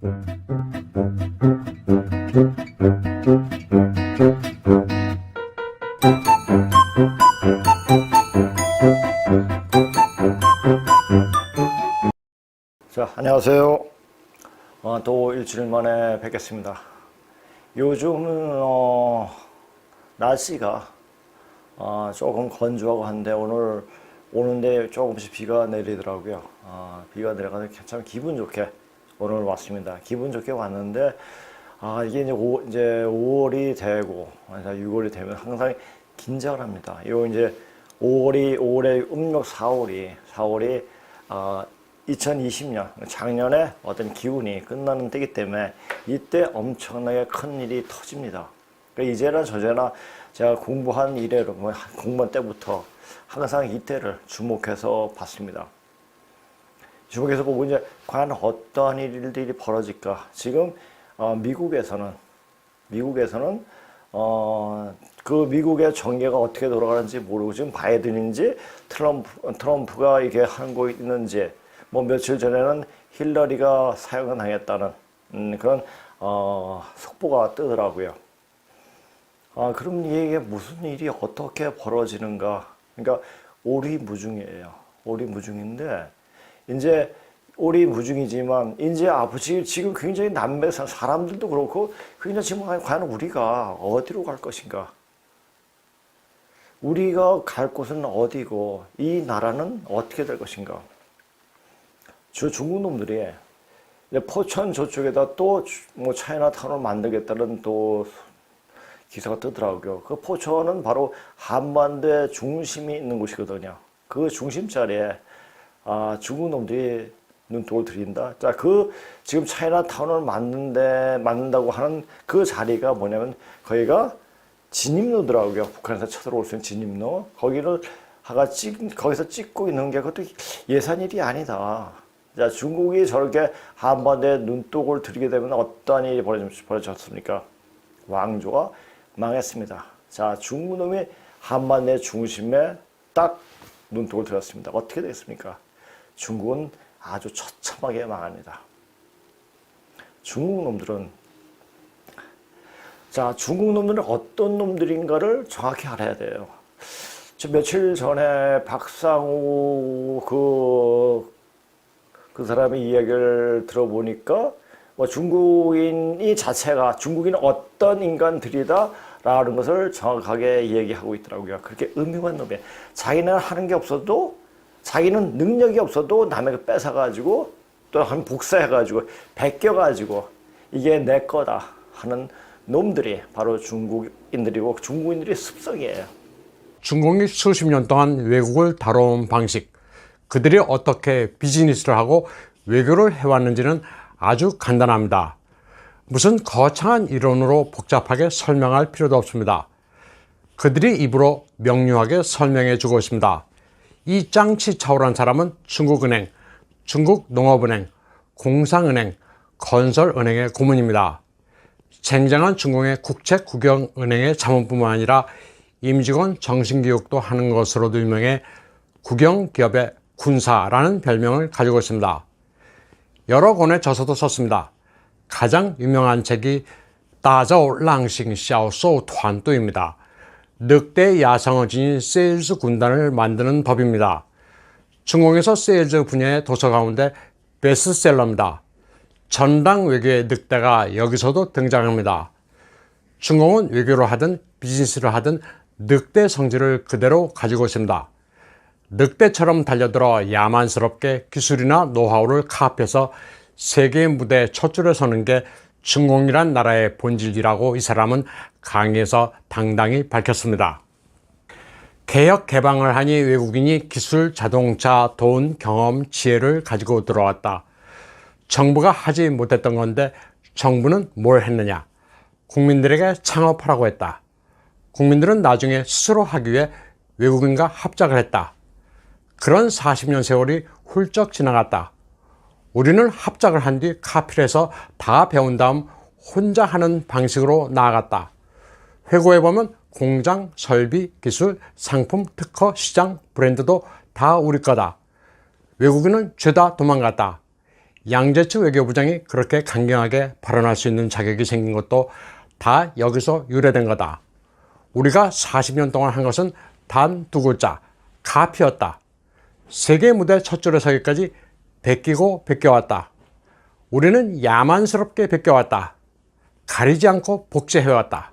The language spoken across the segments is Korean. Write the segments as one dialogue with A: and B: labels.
A: 자, 안녕하세요. 또 일주일 만에 뵙겠습니다. 요즘은 날씨가 조금 건조하고 한데 오늘 오는데 조금씩 비가 내리더라고요. 비가 내려가서 참 기분 좋게 오늘 왔습니다. 기분 좋게 왔는데 이게 이제 5월이 되고 6월이 되면 항상 긴장을 합니다. 요 이제 5월에 음력 4월이 2020년 작년에 어떤 기운이 끝나는 때이기 때문에 이때 엄청나게 큰 일이 터집니다. 그러니까 이제나 저제나 제가 공부한 이래로 공부한 때부터 항상 이때를 주목해서 봤습니다. 주목해서 보고 이제 과연 어떠한 일들이 벌어질까? 지금 미국에서는 그 미국의 정계가 어떻게 돌아가는지 모르고 지금 바이든인지 트럼프가 이게 하는 거 있는지 며칠 전에는 힐러리가 사형을 당했다는 그런 속보가 뜨더라고요. 그럼 이게 무슨 일이 어떻게 벌어지는가? 그러니까 오리무중이에요. 오리무중인데 이제 오리무중이지만 이제 지금 굉장히 남매산 사람들도 그렇고 굉장히 지금 과연 우리가 어디로 갈 것인가? 우리가 갈 곳은 어디고 이 나라는 어떻게 될 것인가? 중국 놈들이 포천 저쪽에다 또 차이나타운을 만들겠다는 또 기사가 뜨더라고요. 그 포천은 바로 한반도의 중심이 있는 곳이거든요. 그 중심 자리에 중국 놈들이 눈독을 들인다. 자, 지금 차이나타운을 만든다고 하는 그 자리가 뭐냐면 거기가 진입로더라고요. 북한에서 쳐들어올 수 있는 진입로. 거기서 찍고 있는 게 그것도 예산일이 아니다. 자, 중국이 저렇게 한반도에 눈독을 들이게 되면 어떠한 일이 벌어졌습니까? 왕조가 망했습니다. 자, 중국 놈이 한반도의 중심에 딱 눈독을 들였습니다. 어떻게 되겠습니까? 중국은 아주 처참하게 망합니다. 중국 놈들은 어떤 놈들인가를 정확히 알아야 돼요. 며칠 전에 박상우 그 사람의 이야기를 들어보니까 중국인이 자체가 중국인은 어떤 인간들이다라는 것을 정확하게 얘기하고 있더라고요. 그렇게 음흉한 놈이에요. 자기는 하는 게 없어도 자기는 능력이 없어도 남에게 뺏어가지고 또 한 복사해가지고 베껴가지고 이게 내 거다 하는 놈들이 바로 중국인들이고 중국인들의 습성이에요.
B: 중국이 수십 년 동안 외국을 다뤄온 방식, 그들이 어떻게 비즈니스를 하고 외교를 해왔는지는 아주 간단합니다. 무슨 거창한 이론으로 복잡하게 설명할 필요도 없습니다. 그들이 입으로 명료하게 설명해 주고 있습니다. 이 짱치차오라는 사람은 중국은행, 중국농업은행, 공상은행, 건설은행의 고문입니다. 쟁쟁한 중국의 국책국영은행의 자문뿐만 아니라 임직원 정신교육도 하는 것으로도 유명해 국영기업의 군사라는 별명을 가지고 있습니다. 여러 권의 저서도 썼습니다. 가장 유명한 책이 다자오 랑싱 샤오소우团队입니다. 늑대 야성을 지닌 세일즈 군단을 만드는 법입니다. 중국에서 세일즈 분야의 도서 가운데 베스트셀러입니다. 전당 외교의 늑대가 여기서도 등장합니다. 중국은 외교를 하든 비즈니스를 하든 늑대 성질을 그대로 가지고 있습니다. 늑대처럼 달려들어 야만스럽게 기술이나 노하우를 카피해서 세계 무대에 첫 줄에 서는 게 중국이란 나라의 본질이라고 이 사람은 강의에서 당당히 밝혔습니다. 개혁 개방을 하니 외국인이 기술, 자동차, 돈, 경험, 지혜를 가지고 들어왔다. 정부가 하지 못했던 건데 정부는 뭘 했느냐? 국민들에게 창업하라고 했다. 국민들은 나중에 스스로 하기 위해 외국인과 합작을 했다. 그런 40년 세월이 훌쩍 지나갔다. 우리는 합작을 한 뒤 카피를 해서 다 배운 다음 혼자 하는 방식으로 나아갔다. 회고해보면 공장, 설비, 기술, 상품, 특허, 시장, 브랜드도 다 우리 거다. 외국인은 죄다 도망갔다. 양재치 외교부장이 그렇게 강경하게 발언할 수 있는 자격이 생긴 것도 다 여기서 유래된 거다. 우리가 40년 동안 한 것은 단 두 글자, 가피였다. 세계 무대 첫 줄에 서기까지 베끼고 베껴왔다. 우리는 야만스럽게 베껴왔다. 가리지 않고 복제해왔다.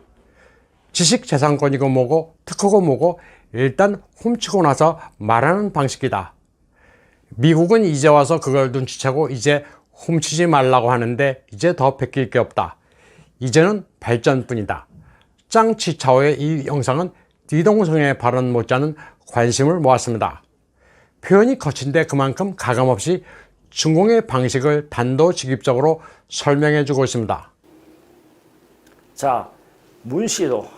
B: 지식재산권이고 뭐고 특허고 뭐고 일단 훔치고 나서 말하는 방식이다. 미국은 이제 와서 그걸 눈치채고 이제 훔치지 말라고 하는데 이제 더 베낄 게 없다. 이제는 발전뿐이다. 짱 치차오의 이 영상은 뒤동성의 발언 못지않은 관심을 모았습니다. 표현이 거친데 그만큼 가감없이 중공의 방식을 단도직입적으로 설명해 주고 있습니다.
A: 자, 문씨도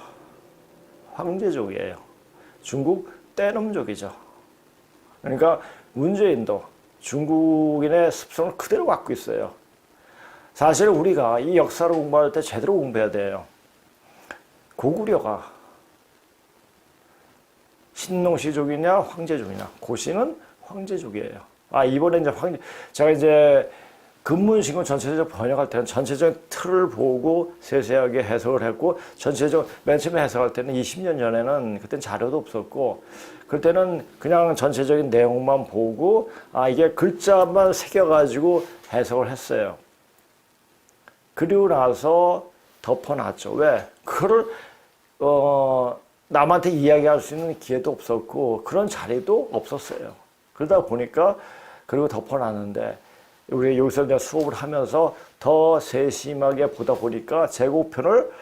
A: 황제족이에요. 중국 떼놈족이죠. 그러니까 문재인도 중국인의 습성을 그대로 갖고 있어요. 사실 우리가 이 역사를 공부할 때 제대로 공부해야 돼요. 고구려가 신농시족이냐 황제족이냐. 고씨는 황제족이에요. 이번에 이제 제가 이제 근문신고 전체적으로 번역할 때는 전체적인 틀을 보고 세세하게 해석을 했고, 전체적으로 맨 처음에 해석할 때는 20년 전에는 그때는 자료도 없었고, 그때는 그냥 전체적인 내용만 보고 이게 글자만 새겨가지고 해석을 했어요. 그리고 나서 덮어놨죠. 왜? 그거를 남한테 이야기할 수 있는 기회도 없었고 그런 자리도 없었어요. 그러다 보니까 그리고 덮어놨는데, 우리 여기서 이제 수업을 하면서 더 세심하게 보다 보니까 제국편을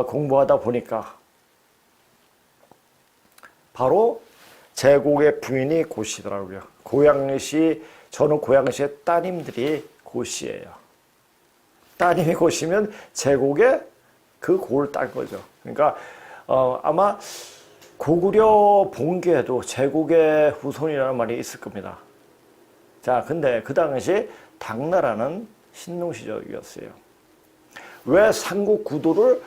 A: 공부하다 보니까 바로 제국의 부인이 고씨더라고요. 고양시, 저는 고양시의 따님들이 고씨예요. 따님이 고씨면 제국의 그 고를 딴 거죠. 그러니까 아마 고구려 본계에도 제국의 후손이라는 말이 있을 겁니다. 자, 근데 그 당시 당나라는 신농시족이었어요. 왜 삼국 구도를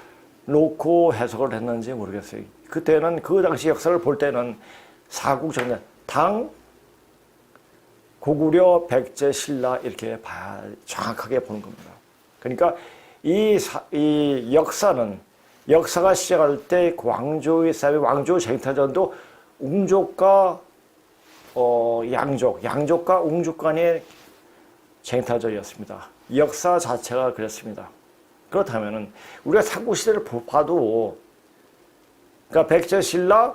A: 놓고 해석을 했는지 모르겠어요. 그때는 그 당시 역사를 볼 때는 사국정년, 당, 고구려, 백제, 신라 이렇게 정확하게 보는 겁니다. 그러니까 이 역사가 시작할 때 왕조의 싸움이, 왕조 쟁탈전도 웅족과 양족과 웅족 간의 쟁탈전이었습니다. 역사 자체가 그랬습니다. 그렇다면은 우리가 삼국시대를 봐도, 그러니까 백제 신라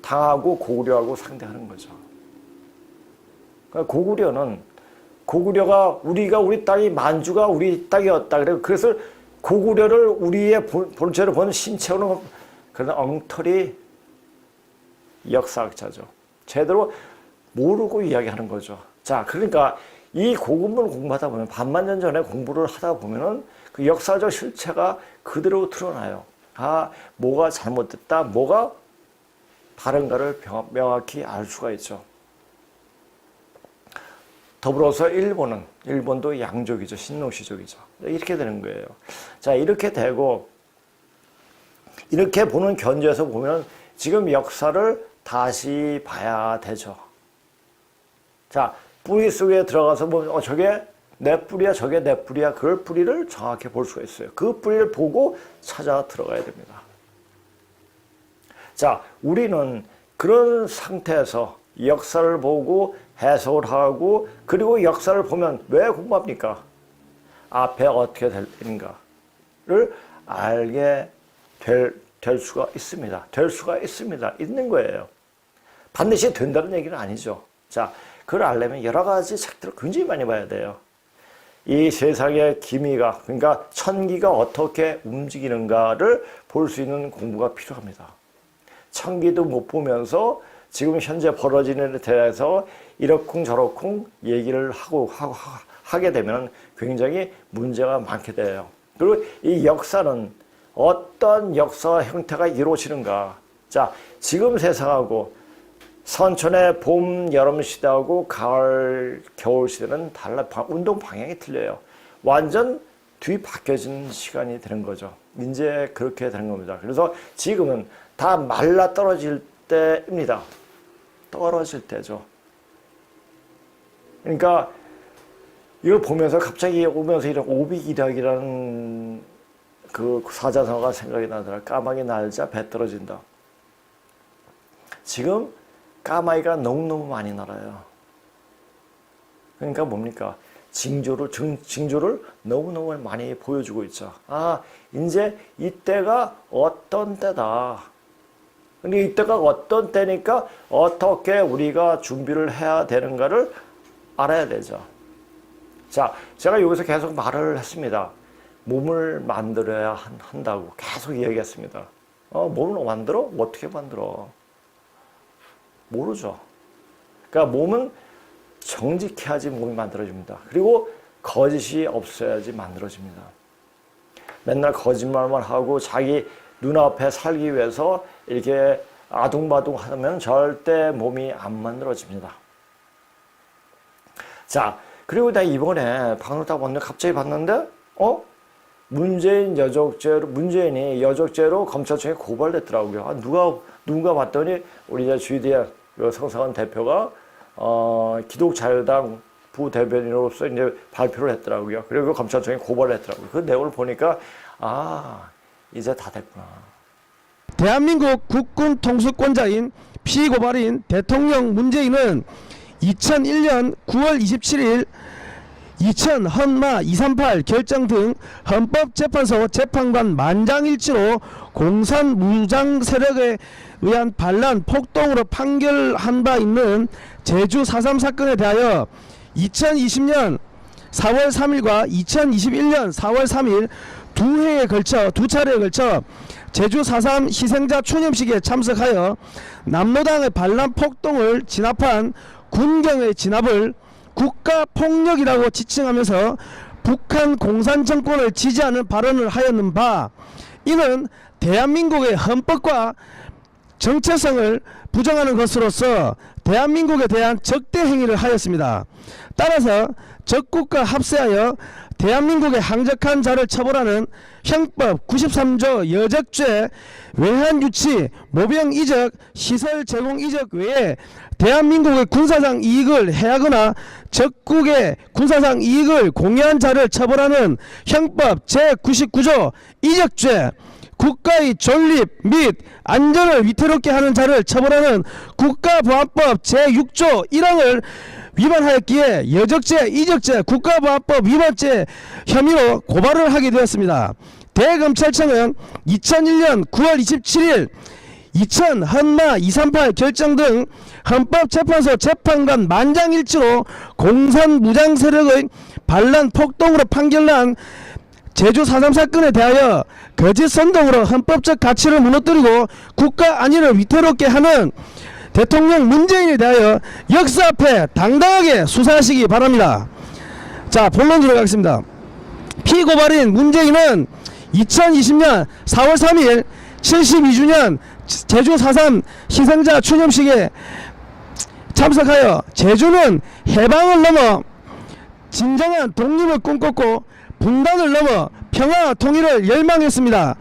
A: 당하고 고구려하고 상대하는 거죠. 그러니까 고구려가 우리 땅이 만주가 우리 땅이었다. 그래서 고구려를 우리의 본체로 본 신체로는 그런 엉터리 역사학자죠. 제대로 모르고 이야기하는 거죠. 자, 그러니까 이 고군문을 공부하다 보면, 반만년 전에 공부를 하다 보면은 그 역사적 실체가 그대로 드러나요. 뭐가 잘못됐다, 뭐가 다른가를 명확히 알 수가 있죠. 더불어서 일본도 양족이죠. 신농시족이죠. 이렇게 되는 거예요. 자, 이렇게 되고, 이렇게 보는 견지에서 보면 지금 역사를 다시 봐야 되죠. 자, 뿌리 속에 들어가서 보면 저게 내 뿌리야, 저게 내 뿌리야. 그 뿌리를 정확히 볼 수가 있어요. 그 뿌리를 보고 찾아 들어가야 됩니다. 자, 우리는 그런 상태에서 역사를 보고 해석을 하고, 그리고 역사를 보면 왜 공부합니까? 앞에 어떻게 될 일인가를 알게 될 수가 있습니다. 있는 거예요. 반드시 된다는 얘기는 아니죠. 자, 그걸 알려면 여러 가지 책들을 굉장히 많이 봐야 돼요. 이 세상의 기미가, 그러니까 천기가 어떻게 움직이는가를 볼 수 있는 공부가 필요합니다. 천기도 못 보면서 지금 현재 벌어지는 데 대해서 이러쿵저러쿵 얘기를 하게 되면 굉장히 문제가 많게 돼요. 그리고 이 역사는 어떤 역사 형태가 이루어지는가. 자, 지금 세상하고 선천의 봄, 여름 시대하고 가을, 겨울 시대는 달라. 운동 방향이 틀려요. 완전 뒤바뀌어진 시간이 되는 거죠. 이제 그렇게 되는 겁니다. 그래서 지금은 다 말라 떨어질 때입니다. 떨어질 때죠. 그러니까 이걸 보면서 갑자기 오면서 이런 오비기락이라는 그 사자성어가 생각이 나더라. 까마귀 날자 배 떨어진다. 지금 까마귀가 너무너무 많이 날아요. 그러니까 뭡니까? 징조를 너무너무 많이 보여주고 있죠. 아, 이제 이때가 어떤 때다. 근데 이때가 어떤 때니까 어떻게 우리가 준비를 해야 되는가를 알아야 되죠. 자, 제가 여기서 계속 말을 했습니다. 몸을 만들어야 한다고 계속 이야기했습니다. 몸을 만들어? 어떻게 만들어? 모르죠. 그러니까 몸은 정직해야지 몸이 만들어집니다. 그리고 거짓이 없어야지 만들어집니다. 맨날 거짓말만 하고 자기 눈앞에 살기 위해서 이렇게 아둥바둥 하면 절대 몸이 안 만들어집니다. 자, 그리고 내가 이번에 방송을 딱 봤는데 갑자기 봤는데 문재인이 여적죄로 검찰청에 고발됐더라고요. 누가 봤더니 우리 이제 GDM 성상원 대표가 기독자유당 부대변인으로서 이제 발표를 했더라고요. 그리고 검찰청에 고발을 했더라고요. 그 내용을 보니까 이제 다 됐구나.
C: 대한민국 국군 통수권자인 피고발인 대통령 문재인은 2001년 9월 27일 2000 헌마 238 결정 등 헌법재판소 재판관 만장일치로 공산 무장 세력에 의한 반란 폭동으로 판결한 바 있는 제주 4.3 사건에 대하여 2020년 4월 3일과 2021년 4월 3일 두 차례에 걸쳐 제주 4.3 희생자 추념식에 참석하여 남로당의 반란 폭동을 진압한 군경의 진압을 국가폭력이라고 지칭하면서 북한 공산정권을 지지하는 발언을 하였는 바, 이는 대한민국의 헌법과 정체성을 부정하는 것으로서 대한민국에 대한 적대 행위를 하였습니다. 따라서 적국과 합세하여 대한민국의 항적한 자를 처벌하는 형법 93조 여적죄, 외환유치, 모병이적, 시설 제공 이적 외에 대한민국의 군사상 이익을 해하거나 적국의 군사상 이익을 공유한 자를 처벌하는 형법 제99조 이적죄, 국가의 존립 및 안전을 위태롭게 하는 자를 처벌하는 국가보안법 제6조 1항을 위반하였기에 여적죄, 이적죄, 국가보안법 위반죄 혐의로 고발을 하게 되었습니다. 대검찰청은 2001년 9월 27일 2000 헌마 238 결정 등 헌법재판소 재판관 만장일치로 공산 무장 세력의 반란 폭동으로 판결난 제주 4.3 사건에 대하여 거짓 선동으로 헌법적 가치를 무너뜨리고 국가 안위를 위태롭게 하는 대통령 문재인에 대하여 역사 앞에 당당하게 수사하시기 바랍니다. 자, 본론 들어가겠습니다. 피고발인 문재인은 2020년 4월 3일 72주년 제주 4.3 희생자 추념식에 참석하여 제주는 해방을 넘어 진정한 독립을 꿈꿨고 분단을 넘어 평화와 통일을 열망했습니다.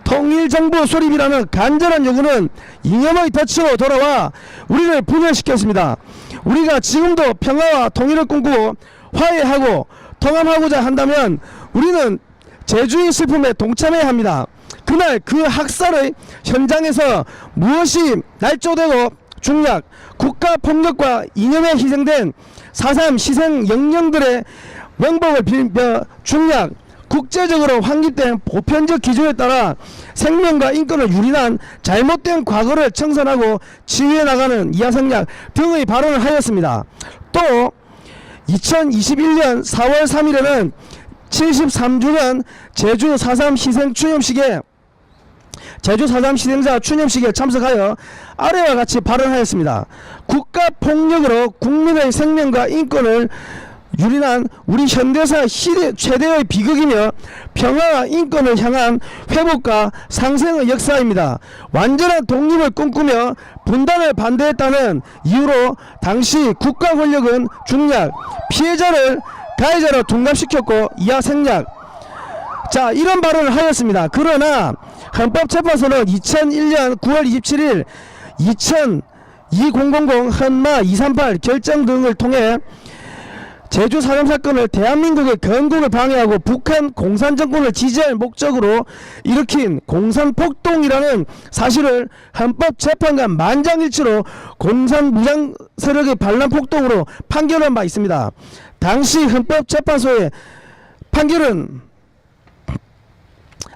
C: 통일정부 수립이라는 간절한 요구는 이념의 덫으로 돌아와 우리를 분열시켰습니다. 우리가 지금도 평화와 통일을 꿈꾸고 화해하고 통합하고자 한다면 우리는 제주의 슬픔에 동참해야 합니다. 그날 그 학살의 현장에서 무엇이 날조되고 중략, 국가폭력과 이념에 희생된 4.3 희생 영령들의 명복을 빌며 중략, 국제적으로 확립된 보편적 기준에 따라 생명과 인권을 유린한 잘못된 과거를 청산하고 치유해 나가는 이하성약 등의 발언을 하였습니다. 또 2021년 4월 3일에는 73주년 제주 4.3 희생 추념식에 제주 4.3 희생자 추념식에 참석하여 아래와 같이 발언하였습니다. 국가폭력으로 국민의 생명과 인권을 유린한 우리 현대사 시대 최대의 비극이며 평화와 인권을 향한 회복과 상생의 역사입니다. 완전한 독립을 꿈꾸며 분단을 반대했다는 이유로 당시 국가 권력은 중략, 피해자를 가해자로 둔갑시켰고 이하 생략. 자, 이런 발언을 하였습니다. 그러나 헌법재판소는 2001년 9월 27일 2000 헌마 238 결정 등을 통해 제주 4.3 사건을 대한민국의 건국을 방해하고 북한 공산정권을 지지할 목적으로 일으킨 공산폭동이라는 사실을 헌법재판관 만장일치로 공산무장 세력의 반란폭동으로 판결한 바 있습니다. 당시 헌법재판소의 판결은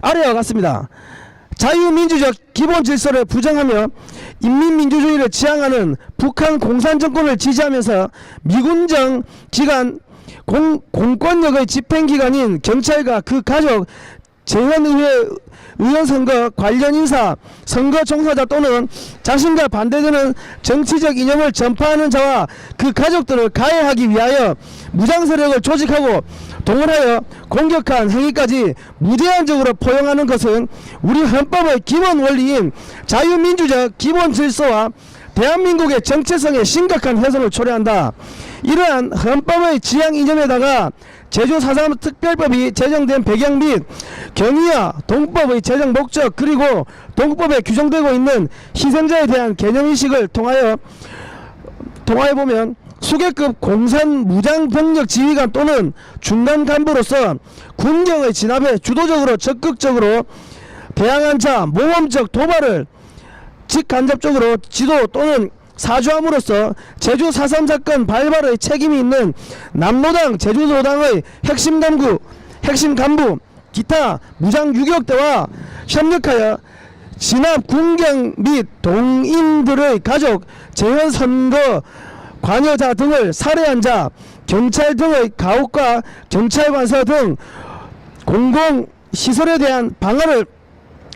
C: 아래와 같습니다. 자유민주적 기본 질서를 부정하며 인민민주주의를 지향하는 북한 공산정권을 지지하면서 미군정 기관 공권력의 집행기관인 경찰과 그 가족, 재헌의회 의원 선거 관련 인사, 선거 종사자 또는 자신과 반대되는 정치적 이념을 전파하는 자와 그 가족들을 가해하기 위하여 무장세력을 조직하고 동원하여 공격한 행위까지 무제한적으로 포용하는 것은 우리 헌법의 기본 원리인 자유민주적 기본 질서와 대한민국의 정체성에 심각한 훼손을 초래한다. 이러한 헌법의 지향 이념에다가 제주 4.3 특별법이 제정된 배경 및 경위와 동법의 제정 목적 그리고 동법에 규정되고 있는 희생자에 대한 개념인식을 통하여 보면 수계급 공산 무장병력 지휘관 또는 중간 간부로서 군경의 진압에 주도적으로 적극적으로 대항한 자 모범적 도발을 직간접적으로 지도 또는 사주함으로써 제주 4.3 사건 발발의 책임이 있는 남로당 제주도당의 핵심 간부 기타 무장 유격대와 협력하여 진압 군경 및 동인들의 가족, 재헌 선거 관여자 등을 살해한 자, 경찰 등의 가혹과 경찰관서 등 공공시설에 대한 방어를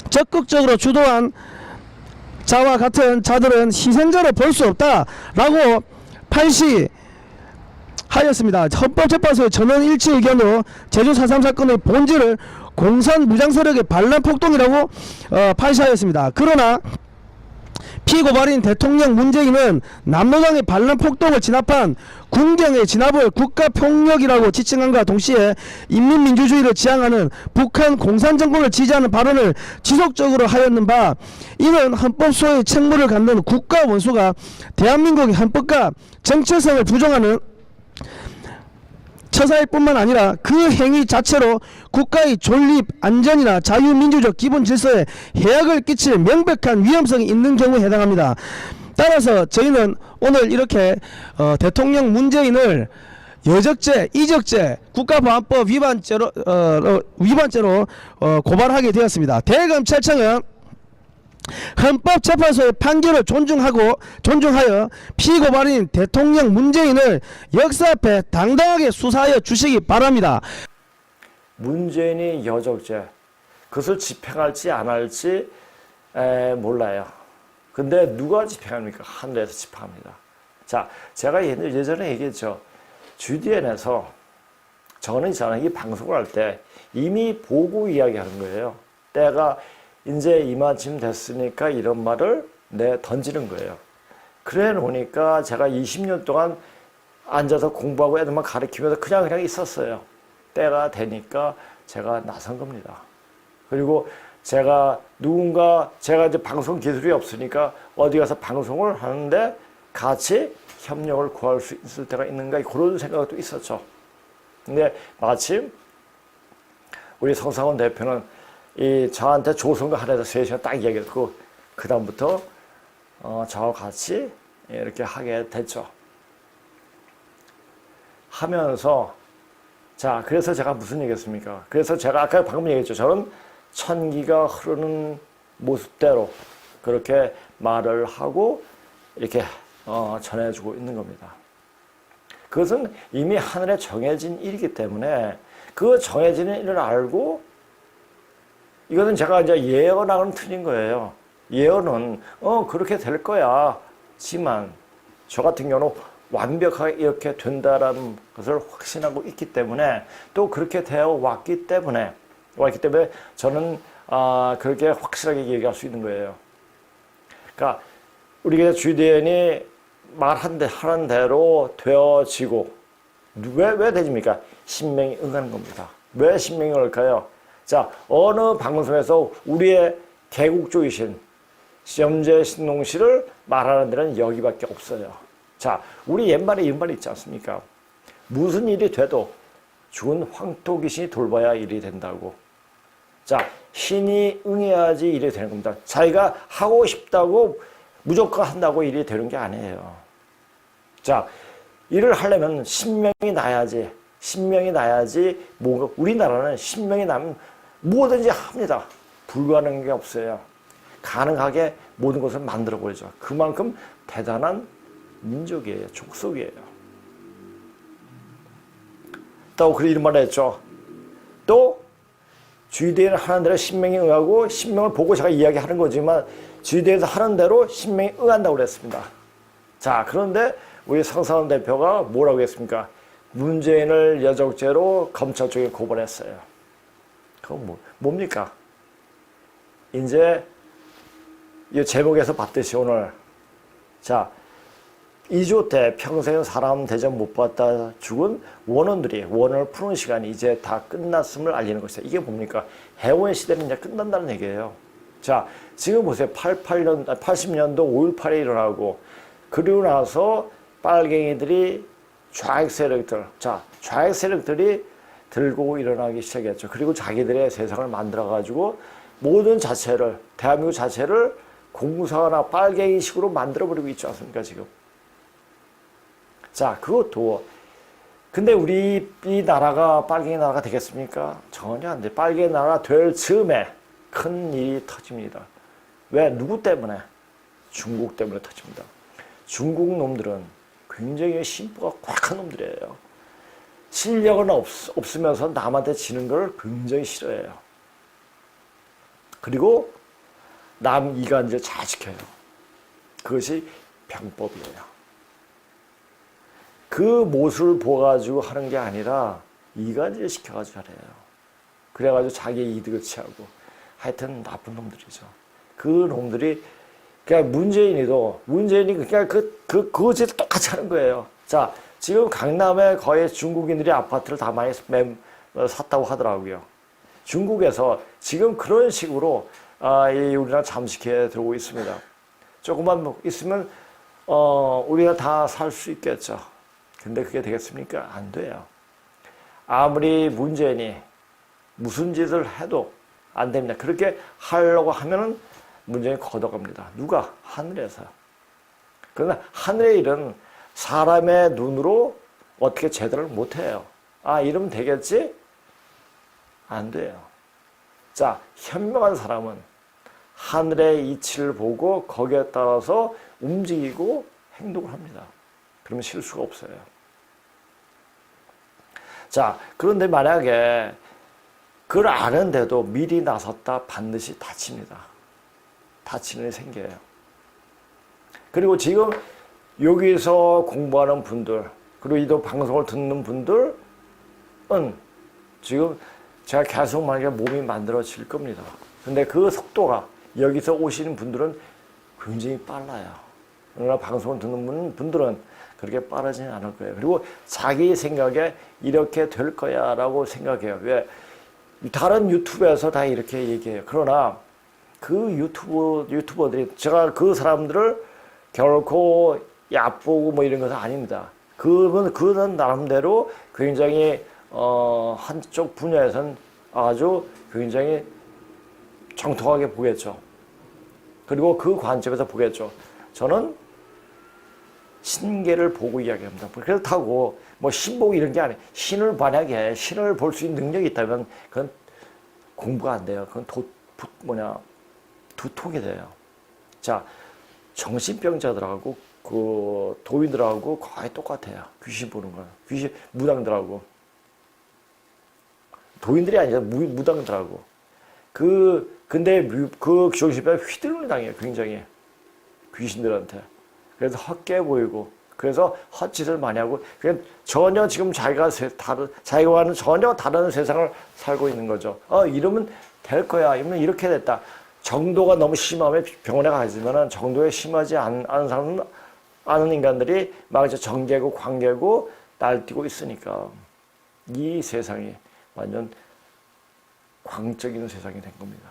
C: 적극적으로 주도한 자와 같은 자들은 희생자로 볼 수 없다라고 판시하였습니다. 헌법재판소의 전원 일치 의견으로 제주 4.3 사건의 본질을 공산 무장세력의 반란폭동이라고 판시하였습니다. 그러나 피고발인 대통령 문재인은 남로당의 반란폭동을 진압한 군경의 진압을 국가폭력이라고 지칭함과 동시에 인민민주주의를 지향하는 북한 공산정권을 지지하는 발언을 지속적으로 하였는 바 이는 헌법소의 책무를 갖는 국가원수가 대한민국의 헌법과 정체성을 부정하는 처사일 뿐만 아니라 그 행위 자체로 국가의 존립, 안전이나 자유민주적 기본 질서에 해악을 끼칠 명백한 위험성이 있는 경우에 해당합니다. 따라서 저희는 오늘 이렇게 대통령 문재인을 여적죄, 이적죄, 국가보안법 위반죄로 고발하게 되었습니다. 대검찰청은 헌법재판소의 판결을 존중하여 피고발인 대통령 문재인을 역사 앞에 당당하게 수사하여 주시기 바랍니다.
A: 문재인이 여적죄, 그것을 집행할지 안 할지 몰라요. 근데 누가 집행합니까? 하늘에서 집행합니다. 자, 제가 예전에 얘기했죠. GDN에서 저는 있잖아요. 이 방송을 할 때 이미 보고 이야기하는 거예요. 때가 이제 이마침 됐으니까 이런 말을 던지는 거예요. 그래 놓으니까 제가 20년 동안 앉아서 공부하고 애들만 가르치면서 그냥 있었어요. 때가 되니까 제가 나선 겁니다. 그리고 제가 이제 방송 기술이 없으니까 어디 가서 방송을 하는데 같이 협력을 구할 수 있을 때가 있는가 그런 생각도 있었죠. 근데 마침 우리 성상원 대표는 저한테 조선과 하나에서 3시간 딱 얘기했고 그 다음부터 저와 같이 이렇게 하게 됐죠. 하면서 자, 그래서 제가 무슨 얘기했습니까? 그래서 제가 아까 방금 얘기했죠. 저는 천기가 흐르는 모습대로 그렇게 말을 하고 이렇게 전해주고 있는 겁니다. 그것은 이미 하늘에 정해진 일이기 때문에 그 정해진 일을 알고 이거는 제가 이제 예언하고는 틀린 거예요. 예언은 그렇게 될 거야. 지만 저 같은 경우는 완벽하게 이렇게 된다라는 것을 확신하고 있기 때문에 또 그렇게 되어 왔기 때문에 저는 그렇게 확실하게 얘기할 수 있는 거예요. 그러니까 우리가 GDN이 하는 대로 되어지고 왜 되집니까? 신명이 응하는 겁니다. 왜 신명이 올까요? 자, 어느 방송에서 우리의 개국주이신 시험제 신농씨를 말하는 데는 여기밖에 없어요. 자, 우리 옛말에 이런 말이 있지 않습니까? 무슨 일이 돼도 죽은 황토 귀신이 돌봐야 일이 된다고. 자, 신이 응해야지 일이 되는 겁니다. 자기가 하고 싶다고 무조건 한다고 일이 되는 게 아니에요. 자, 일을 하려면 신명이 나야지. 신명이 나야지. 뭔가 우리나라는 신명이 나면 뭐든지 합니다. 불가능한 게 없어요. 가능하게 모든 것을 만들어 버리죠. 그만큼 대단한 민족이에요. 족속이에요. 또 그런 이런 말을 했죠. 또 주의대에는 하는 대로 신명이 응하고 신명을 보고 제가 이야기하는 거지만 주의대에서 하는 대로 신명이 응한다고 그랬습니다. 자, 그런데 우리 성상원 대표가 뭐라고 했습니까? 문재인을 여적죄로 검찰 쪽에 고발했어요. 그건 뭡니까? 이제 이 제목에서 봤듯이 오늘 자, 2조 때 평생 사람 대접 못 받다 죽은 원원들이 원을 푸는 시간이 이제 다 끝났음을 알리는 것이다. 이게 뭡니까? 해원 시대는 이제 끝난다는 얘기예요. 자, 지금 보세요. 80년도 5.18에 일어나고 그리고 나서 빨갱이들이 좌익 세력들, 자, 좌익 세력들이 들고 일어나기 시작했죠. 그리고 자기들의 세상을 만들어가지고 모든 자체를, 대한민국 자체를 공사나 빨갱이식으로 만들어버리고 있지 않습니까, 지금? 자, 그것도. 근데 우리 이 나라가 빨갱이 나라가 되겠습니까? 전혀 안 돼. 빨갱이 나라가 될 즈음에 큰 일이 터집니다. 왜? 누구 때문에? 중국 때문에 터집니다. 중국 놈들은 굉장히 심보가 꽉한 놈들이에요. 실력은 없으면서 남한테 지는 걸 굉장히 싫어해요. 그리고 남 이간질 잘 지켜요. 그것이 병법이에요. 그 못을 보아가지고 하는 게 아니라 이간질 시켜가지고 잘해요. 그래가지고 자기의 이득을 취하고 하여튼 나쁜 놈들이죠. 그 놈들이 그냥 문재인이 그냥 그것을 똑같이 하는 거예요. 자, 지금 강남에 거의 중국인들이 아파트를 다 많이 샀다고 하더라고요. 중국에서 지금 그런 식으로 이 우리나라 잠식해 들어오고 있습니다. 조금만 있으면 우리가 다 살 수 있겠죠. 근데 그게 되겠습니까? 안 돼요. 아무리 문재인이 무슨 짓을 해도 안 됩니다. 그렇게 하려고 하면은 문재인이 걷어갑니다. 누가? 하늘에서요. 그러나 하늘의 일은 사람의 눈으로 어떻게 제대로 못해요. 아, 이러면 되겠지? 안 돼요. 자, 현명한 사람은 하늘의 이치를 보고 거기에 따라서 움직이고 행동을 합니다. 그러면 실수가 없어요. 자, 그런데 만약에 그걸 아는데도 미리 나섰다 반드시 다칩니다. 다치는 일이 생겨요. 그리고 지금 여기서 공부하는 분들, 그리고 이 방송을 듣는 분들은 지금 제가 계속 만약에 몸이 만들어질 겁니다. 근데 그 속도가 여기서 오시는 분들은 굉장히 빨라요. 그러나 방송을 듣는 분들은 그렇게 빠르지는 않을 거예요. 그리고 자기 생각에 이렇게 될 거야 라고 생각해요. 왜? 다른 유튜브에서 다 이렇게 얘기해요. 그러나 그 유튜버들이 제가 그 사람들을 결코 얕보고 뭐 이런 것은 아닙니다. 그는 나름대로 굉장히 한쪽 분야에서는 아주 굉장히 정통하게 보겠죠. 그리고 그 관점에서 보겠죠. 저는 신계를 보고 이야기합니다. 그렇다고 뭐 신보고 이런 게 아니에요. 만약에 신을 볼 수 있는 능력이 있다면 그건 공부가 안 돼요. 그건 두통이 돼요. 자, 정신병자들하고 그 도인들하고 거의 똑같아요. 귀신 보는 건. 무당들하고. 도인들이 아니라 무당들하고. 근데 그 정신병 휘둘리는 당해요. 굉장히. 귀신들한테. 그래서 헛게 보이고. 그래서 헛짓을 많이 하고. 전혀 지금 자기와는 전혀 다른 세상을 살고 있는 거죠. 이러면 될 거야. 이러면 이렇게 됐다. 정도가 너무 심하면 병원에 가지만은 정도에 심하지 않은 사람은 아는 인간들이 막 이제 정계고 관계고 날뛰고 있으니까 이 세상이 완전 광적인 세상이 된 겁니다.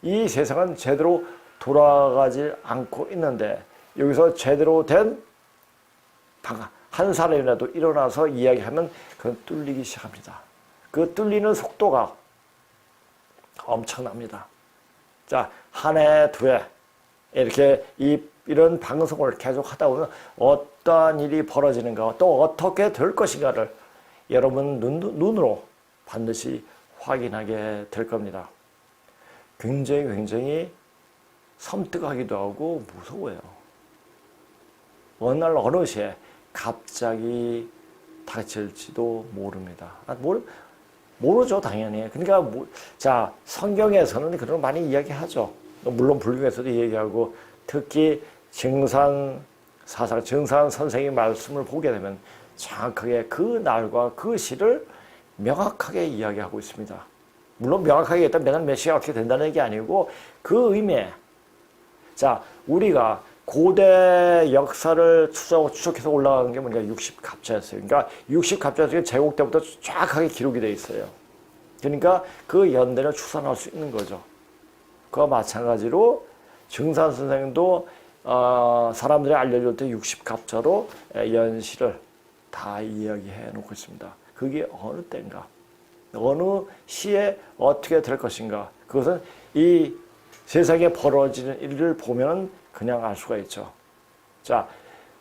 A: 이 세상은 제대로 돌아가지 않고 있는데 여기서 제대로 된 한 사람이라도 일어나서 이야기하면 그건 뚫리기 시작합니다. 그 뚫리는 속도가 엄청납니다. 자, 한 해, 두 해 이렇게 이런 방송을 계속 하다 보면 어떠한 일이 벌어지는가 또 어떻게 될 것인가를 여러분 눈으로 반드시 확인하게 될 겁니다. 굉장히 섬뜩하기도 하고 무서워요. 어느 날 어느 시에 갑자기 닥칠지도 모릅니다. 모르죠, 당연히. 그러니까 자, 성경에서는 그런 거 많이 이야기하죠. 물론 불교에서도 얘기하고 특히 증산 선생의 말씀을 보게 되면 정확하게 그 날과 그 시를 명확하게 이야기하고 있습니다. 물론 명확하게 일단 매달 몇 시가 어떻게 된다는 게 아니고 그 의미에 자, 우리가 고대 역사를 추적해서 올라가는 게 뭐냐 60갑자였어요. 그러니까 60갑자에서 제국 때부터 정확하게 기록이 돼 있어요. 그러니까 그 연대를 추산할 수 있는 거죠. 그와 마찬가지로 증산 선생도 사람들이 알려줄 때 60갑자로 연시를 다 이야기해 놓고 있습니다. 그게 어느 때인가, 어느 시에 어떻게 될 것인가, 그것은 이 세상에 벌어지는 일을 보면 그냥 알 수가 있죠. 자,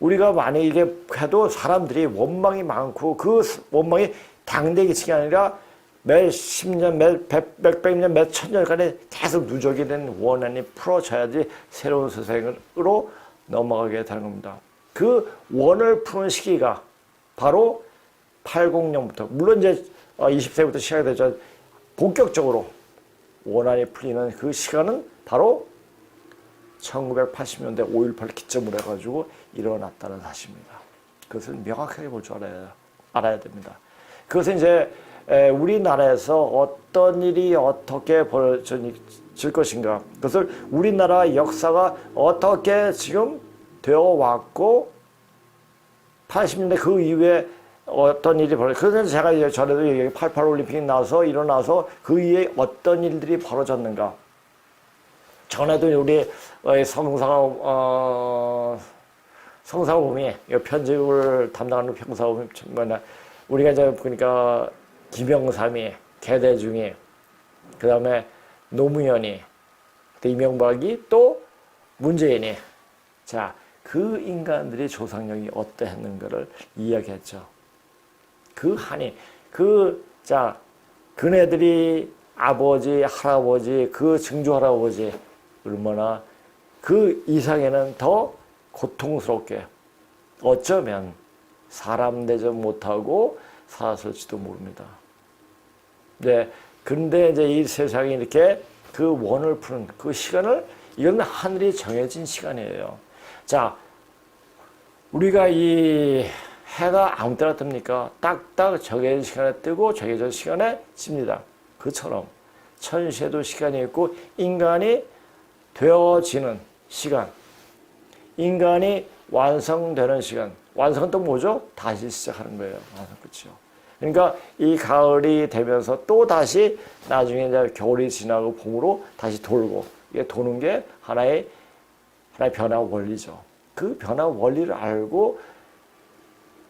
A: 우리가 만약에 이게 해도 사람들이 원망이 많고 그 원망이 당대기층이 아니라 몇 십년, 몇백 년, 몇 천년간에 계속 누적이 된 원한이 풀어져야지 새로운 세상으로 넘어가게 되는 겁니다. 그 원을 푸는 시기가 바로 80년부터, 물론 이제 20세부터 시작이 되죠. 본격적으로 원한이 풀리는 그 시간은 바로 1980년대 5.18 기점으로 해가지고 일어났다는 사실입니다. 그것을 명확하게 볼 줄 알아야 됩니다. 그것은 이제 우리나라에서 어떤 일이 어떻게 벌어질 것인가, 그것을 우리나라 역사가 어떻게 지금 되어 왔고 80년대 그 이후에 어떤 일이 그래서 제가 이제 전에도 얘기해 88 올림픽이 나서 일어나서 그 이후에 어떤 일들이 벌어졌는가. 전에도 우리 성사범이 편집을 담당하는 평사범이 우리가 이제 그러니까 김영삼이, 개대중이, 그 다음에 노무현이, 이명박이, 또 문재인이, 자, 그 인간들의 조상력이 어떠했는가를 이야기했죠. 그 한이, 그네들이 아버지, 할아버지, 그 증조 할아버지, 얼마나 그 이상에는 더 고통스럽게 어쩌면 사람 대접 못하고 살았을지도 모릅니다. 네, 근데 이제 이 세상이 이렇게 그 원을 푸는 그 시간을, 이건 하늘이 정해진 시간이에요. 자, 우리가 이 해가 아무 때나 뜹니까? 딱딱 정해진 시간에 뜨고 정해진 시간에 집니다. 그처럼 천시에도 시간이 있고 인간이 되어지는 시간, 인간이 완성되는 시간, 완성은 또 뭐죠? 다시 시작하는 거예요. 완성 끝이요. 그러니까 이 가을이 되면서 또 다시 나중에 이제 겨울이 지나고 봄으로 다시 돌고, 이게 도는 게 하나의 변화 원리죠. 그 변화 원리를 알고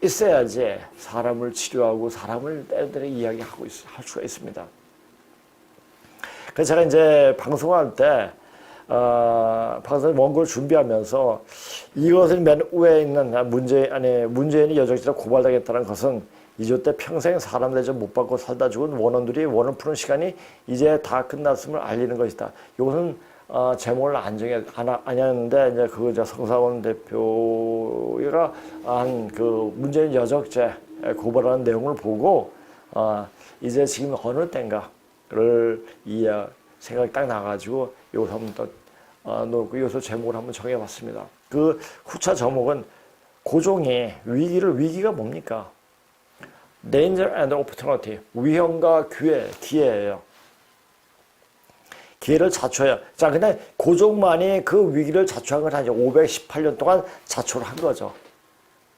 A: 있어야지 사람을 치료하고 사람을 때때로 이야기하고 할 수가 있습니다. 그래서 제가 이제 방송할 때, 방송 원고를 준비하면서 이것을 맨 위에 있는 문재인이 여정지로 고발당했다는 것은 2조 때 평생 사람 대접 못 받고 살다 죽은 원원들이 원을 푸는 시간이 이제 다 끝났음을 알리는 것이다. 이것은 제목을 안 했는데 이제 그 성사원 대표가 한 그 문재인 여적죄 고발하는 내용을 보고 이제 지금 어느 때인가를 생각이 딱 나가지고 이것을 한번 놓고 이것을 제목을 한번 정해봤습니다. 그 후차 제목은 고종이 위기가 뭡니까? Danger and Opportunity, 위험과 기회예요. 기회를 자초해요. 자, 근데 고종만이 그 위기를 자초한 건 한 518년 동안 자초를 한 거죠.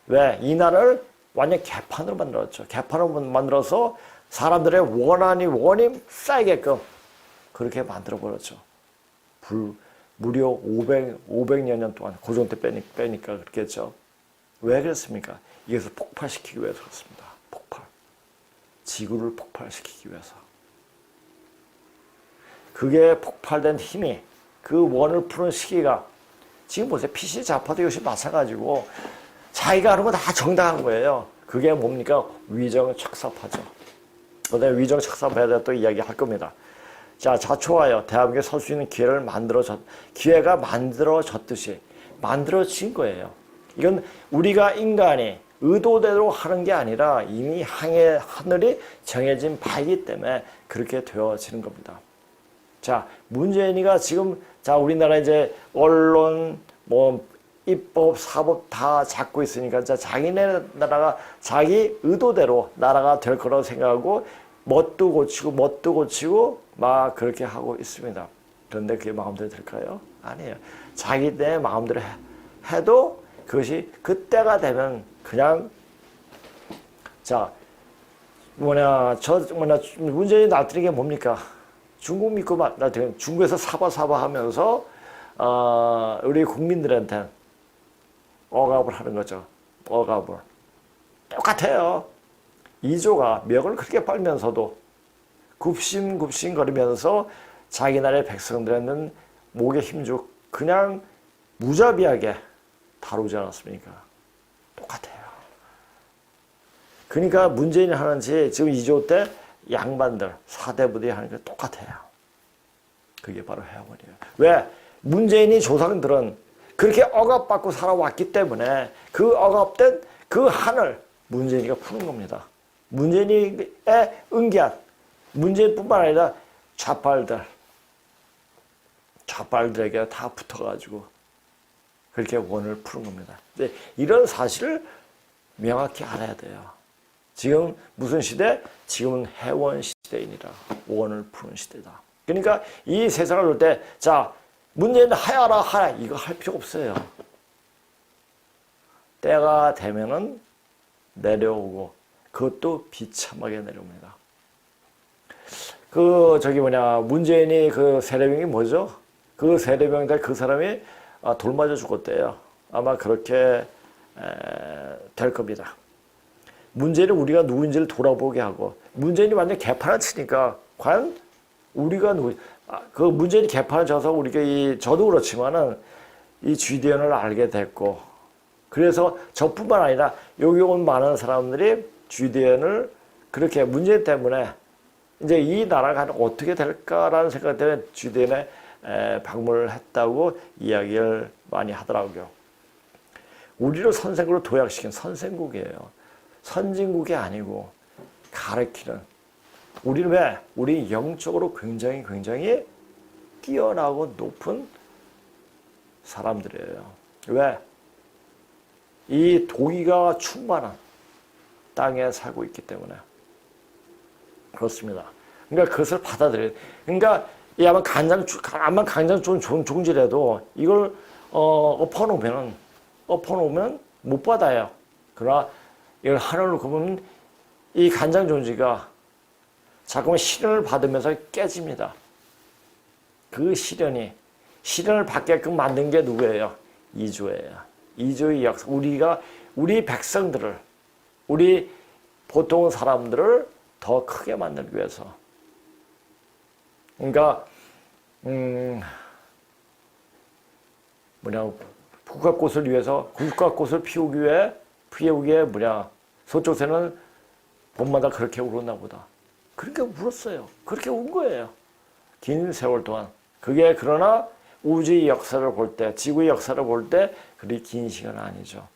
A: 왜? 이 나라를 완전 개판으로 만들었죠. 개판으로 만들어서 사람들의 원이 쌓이게끔 그렇게 만들어버렸죠. 무려 500여 년 동안 고종 때 빼니까 그렇겠죠. 왜 그랬습니까? 이것을 폭발시키기 위해서 그렇습니다. 폭발. 지구를 폭발시키기 위해서. 그게 폭발된 힘이 그 원을 푸는 시기가 지금 보세요. PC 좌파도 역시 마찬가지고 자기가 하는 거 다 정당한 거예요. 그게 뭡니까? 위정착사파죠. 그다음에 위정착사파에 대해 또 이야기할 겁니다. 자, 자초하여 대한민국에 설 수 있는 기회가 만들어졌듯이 만들어진 거예요. 이건 우리가 인간이 의도대로 하는 게 아니라 이미 하늘이 정해진 바이기 때문에 그렇게 되어지는 겁니다. 자, 문재인이가 지금 우리나라 이제 언론 입법, 사법 다 잡고 있으니까 자기네 나라가 자기 의도대로 나라가 될 거라고 생각하고 멋도 고치고 막 그렇게 하고 있습니다. 그런데 그게 마음대로 될까요? 아니에요. 자기네 마음대로 해도 그것이 그때가 되면 그냥 문재인이 놔두는 게 뭡니까? 중국 믿고 놔두는 중국에서 사바 하면서 우리 국민들한테 억압을 하는 거죠. 억압을. 똑같아요. 이조가 멱을 그렇게 빨면서도 굽신굽신 거리면서 자기 나라의 백성들에는 목에 힘주고 그냥 무자비하게 다루지 않았습니까? 똑같아요. 그러니까 문재인이 하는지 지금 2조 때 양반들, 4대 부대 하는 게 똑같아요. 그게 바로 해원이에요. 왜? 문재인이 조상들은 그렇게 억압받고 살아왔기 때문에 그 억압된 그 한을 문재인이가 푸는 겁니다. 문재인의 은기한 문재인뿐만 아니라 좌빨들에게 다 붙어가지고 그렇게 원을 푸는 겁니다. 근데 이런 사실을 명확히 알아야 돼요. 지금 무슨 시대? 지금은 해원 시대이니라. 원을 푸는 시대다. 그러니까 이 세상을 볼 때 문재인 하라 이거 할 필요 없어요. 때가 되면은 내려오고 그것도 비참하게 내려옵니다. 문재인이 그 세례명이 뭐죠? 그 세례명인데 그 사람이 돌 맞아 죽었대요. 아마 그렇게 될 겁니다. 문재인은 우리가 누구인지를 돌아보게 하고 문재인이 완전 개판을 치니까 과연 우리가 그 문재인이 개판을 쳐서 저도 그렇지만은 이 GDN을 알게 됐고 그래서 저뿐만 아니라 여기 온 많은 사람들이 GDN을 그렇게 문재인 때문에 이제 이 나라가 어떻게 될까라는 생각 때문에 GDN에 방문을 했다고 이야기를 많이 하더라고요. 우리를 선생으로 도약시킨 선생국이에요. 선진국이 아니고 가르치는. 우리는 왜? 우리 영적으로 굉장히 뛰어나고 높은 사람들이에요. 왜? 이 도기가 충만한 땅에 살고 있기 때문에 그렇습니다. 그러니까 그것을 받아들여야 돼. 그러니까 아마 간장 좋은 종지라도 이걸 엎어놓으면 못 받아요. 그러나 이걸 하늘로 굽으면 이 간장 종지가 자꾸만 시련을 받으면서 깨집니다. 그 시련을 받게끔 만든 게 누구예요? 이조예요. 이조의 역사. 우리 백성들을, 우리 보통 사람들을 더 크게 만들기 위해서. 그러니까, 국화꽃을 위해서, 국화꽃을 피우기 위해, 서쪽에는 봄마다 그렇게 울었나 보다. 그렇게 울었어요. 그렇게 운 거예요. 긴 세월 동안. 그러나 우주의 역사를 볼 때, 지구의 역사를 볼 때 그리 긴 시간은 아니죠.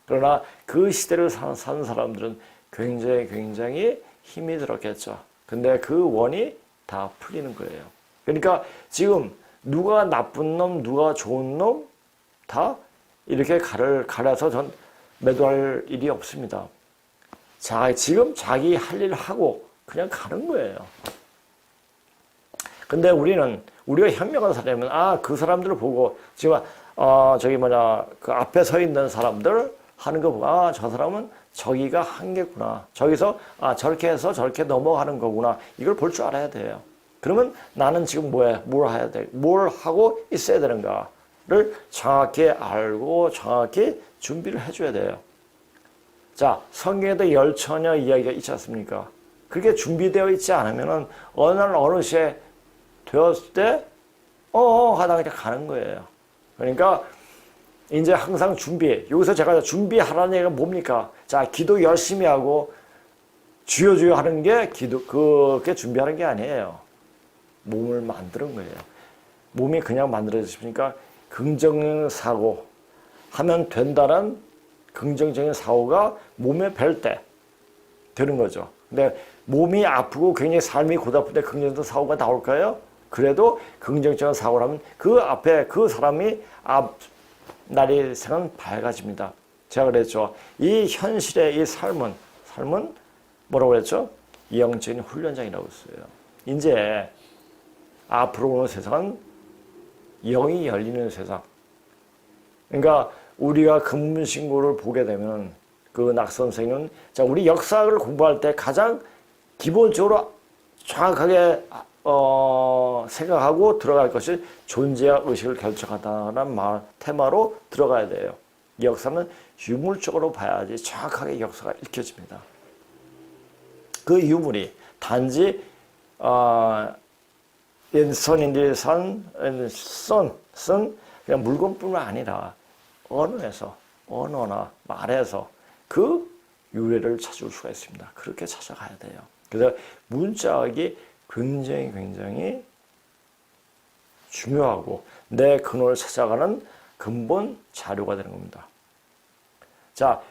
A: 그러나 그 시대를 산 사람들은 굉장히 힘이 들었겠죠. 근데 그 원이 다 풀리는 거예요. 그러니까 지금 누가 나쁜 놈, 누가 좋은 놈 다 이렇게 갈아서 전 매도할 일이 없습니다. 지금 자기 할 일 하고 그냥 가는 거예요. 근데 우리가 현명한 사람이면, 그 사람들을 보고, 지금, 그 앞에 서 있는 사람들 하는 거 보고, 저 사람은 저기가 한계구나. 저기서, 저렇게 해서 저렇게 넘어가는 거구나. 이걸 볼 줄 알아야 돼요. 그러면 나는 지금 뭘 해야 돼? 뭘 하고 있어야 되는가를 정확히 알고 정확히 준비를 해줘야 돼요. 자, 성경에도 열처녀 이야기가 있지 않습니까? 그렇게 준비되어 있지 않으면은 어느 날 어느 시에 되었을 때 하다가 그냥 가는 거예요. 그러니까 이제 항상 여기서 제가 준비하라는 얘기가 뭡니까? 자, 기도 열심히 하고 주여 주여 하는 게 그게 준비하는 게 아니에요. 몸을 만드는 거예요. 몸이 그냥 만들어졌으니까 긍정적인 사고 하면 된다는 긍정적인 사고가 몸에 뵐 때 되는 거죠. 근데 몸이 아프고 굉장히 삶이 고달픈데 긍정적인 사고가 나올까요? 그래도 긍정적인 사고를 하면 그 앞에 그 사람이 날이 생은 밝아집니다. 제가 그랬죠. 이 현실의 이 삶은 뭐라고 그랬죠? 영적인 훈련장이라고 했어요. 이제 앞으로 오는 세상은 영이 열리는 세상. 그러니까 우리가 금문신고를 보게 되면 그 낙 선생은 자, 우리 역사를 공부할 때 가장 기본적으로 정확하게 생각하고 들어갈 것이 존재와 의식을 결정한다는 테마로 들어가야 돼요. 역사는 유물적으로 봐야지 정확하게 역사가 읽혀집니다. 그 유물이 단지 선인들이 쓴 그냥 물건뿐만 아니라 언어나 말에서 그 유래를 찾을 수가 있습니다. 그렇게 찾아가야 돼요. 그래서 문자학이 굉장히 중요하고 내 근원을 찾아가는 근본 자료가 되는 겁니다. 자,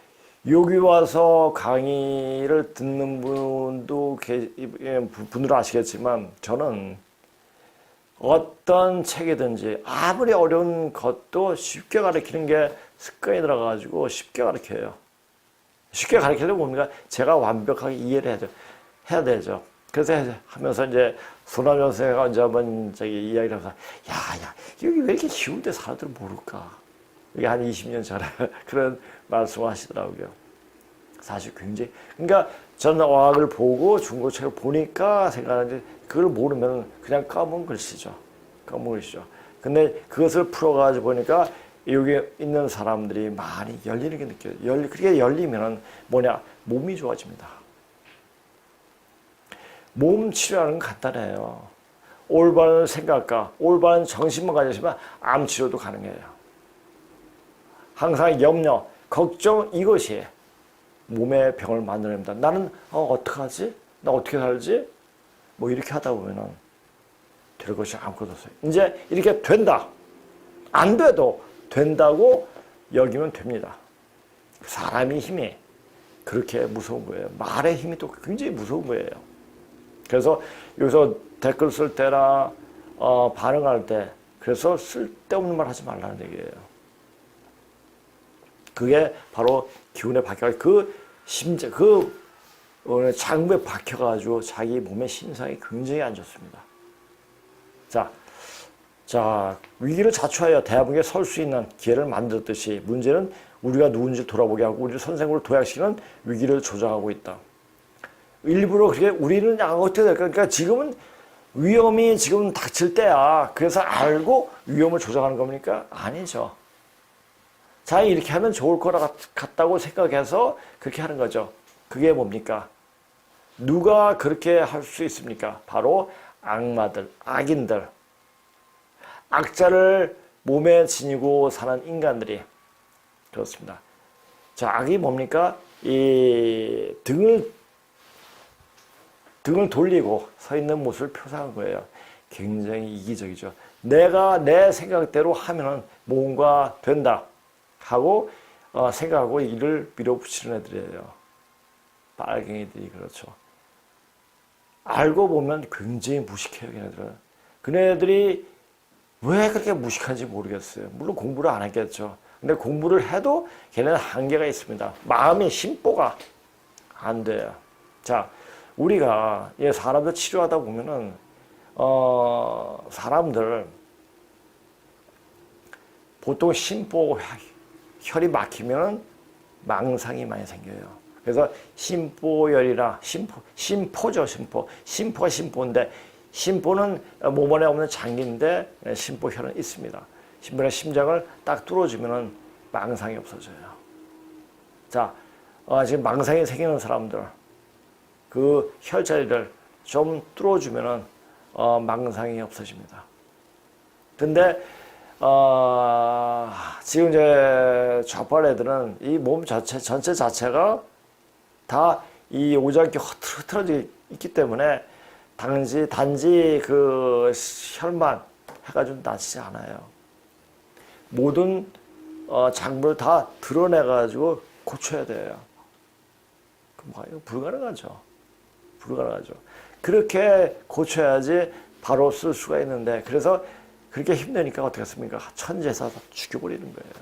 A: 여기 와서 강의를 듣는 분들은 아시겠지만 저는 어떤 책이든지 아무리 어려운 것도 쉽게 가르치는 게 습관이 들어가지고 쉽게 가르쳐요. 쉽게 가르치려면 뭡니까? 제가 완벽하게 이해를 해야 되죠. 그래서 하면서 이제 손아정 선생가 이제 한번 이야기를 하면서 야, 여기 왜 이렇게 쉬운데 사람들은 모를까? 이게 한 20년 전에 그런 말씀을 하시더라고요. 사실 굉장히, 그러니까 저는 어학을 보고 중고책을 보니까 생각하는데 그걸 모르면 그냥 까먹은 글씨죠. 근데 그것을 풀어가지고 보니까 여기 있는 사람들이 많이 열리는 게 느껴요. 그렇게 열리면은 뭐냐? 몸이 좋아집니다. 몸 치료하는 건 간단해요. 올바른 생각과 올바른 정신만 가지시면 암 치료도 가능해요. 항상 염려, 걱정 이것이 몸의 병을 만들어냅니다. 나는 어떡하지? 나 어떻게 살지? 뭐 이렇게 하다 보면은 될 것이 아무것도 없어요. 이제 이렇게 된다. 안 돼도 된다고 여기면 됩니다. 사람의 힘이 그렇게 무서운 거예요. 말의 힘이 또 굉장히 무서운 거예요. 그래서 여기서 댓글 쓸 때나 반응할 때 그래서 쓸데없는 말 하지 말라는 얘기예요. 그게 바로 기운에 박혀가지고 장부에 박혀가지고 자기 몸의 심상이 굉장히 안 좋습니다. 자, 위기를 자초하여 대한민국에 설 수 있는 기회를 만들었듯이 문제는 우리가 누군지 돌아보게 하고 우리를 선생으로 도약시키는 위기를 조장하고 있다. 일부러 그렇게 우리는 어떻게 될까? 그러니까 지금은 위험이 지금 닥칠 때야. 그래서 알고 위험을 조장하는 겁니까? 아니죠. 자, 이렇게 하면 좋을 것 같다고 생각해서 그렇게 하는 거죠. 그게 뭡니까? 누가 그렇게 할 수 있습니까? 바로 악마들, 악인들, 악자를 몸에 지니고 사는 인간들이 그렇습니다. 자, 악이 뭡니까? 이 등을 돌리고 서 있는 모습을 표상한 거예요. 굉장히 이기적이죠. 내가 내 생각대로 하면은 뭔가 된다 하고 생각하고 이를 밀어붙이는 애들이에요. 빨갱이들이 그렇죠. 알고 보면 굉장히 무식해요, 걔네들은. 그네들이 왜 그렇게 무식한지 모르겠어요. 물론 공부를 안 했겠죠. 근데 공부를 해도 걔네는 한계가 있습니다. 마음의 심보가 안 돼요. 자, 우리가 사람들 치료하다 보면은 사람들 보통 심보 혈이 막히면 망상이 많이 생겨요. 그래서 심보열이라 심포죠. 심포가 심보인데 심보는 몸 안에 없는 장기인데 심보혈은 있습니다. 심장을 딱 뚫어주면은 망상이 없어져요. 자, 지금 망상이 생기는 사람들, 그 혈자리를 좀 뚫어주면은 망상이 없어집니다. 근데 지금 이제 좌빨 애들은 이 몸 전체 자체가 다 이 오장기 흐트러져 있기 때문에 단지 그 혈만 해가지고 낫지 않아요. 모든 장부를 다 드러내가지고 고쳐야 돼요. 이거 불가능하죠. 불가능하죠. 그렇게 고쳐야지 바로 쓸 수가 있는데, 그래서 그렇게 힘드니까 어떻게 했습니까? 천재사 죽여버리는 거예요.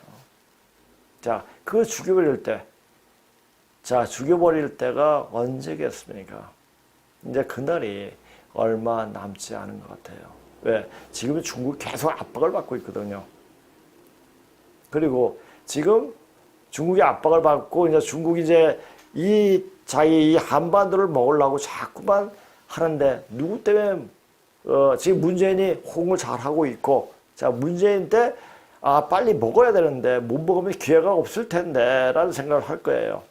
A: 자, 그 죽여버릴 때가 언제겠습니까? 이제 그날이 얼마 남지 않은 것 같아요. 왜? 지금 중국이 계속 압박을 받고 있거든요. 그리고 지금 중국이 압박을 받고, 이제 중국이 이제 이 한반도를 먹으려고 자꾸만 하는데, 누구 때문에, 지금 문재인이 호응을 잘 하고 있고, 자, 문재인 때, 빨리 먹어야 되는데, 못 먹으면 기회가 없을 텐데, 라는 생각을 할 거예요.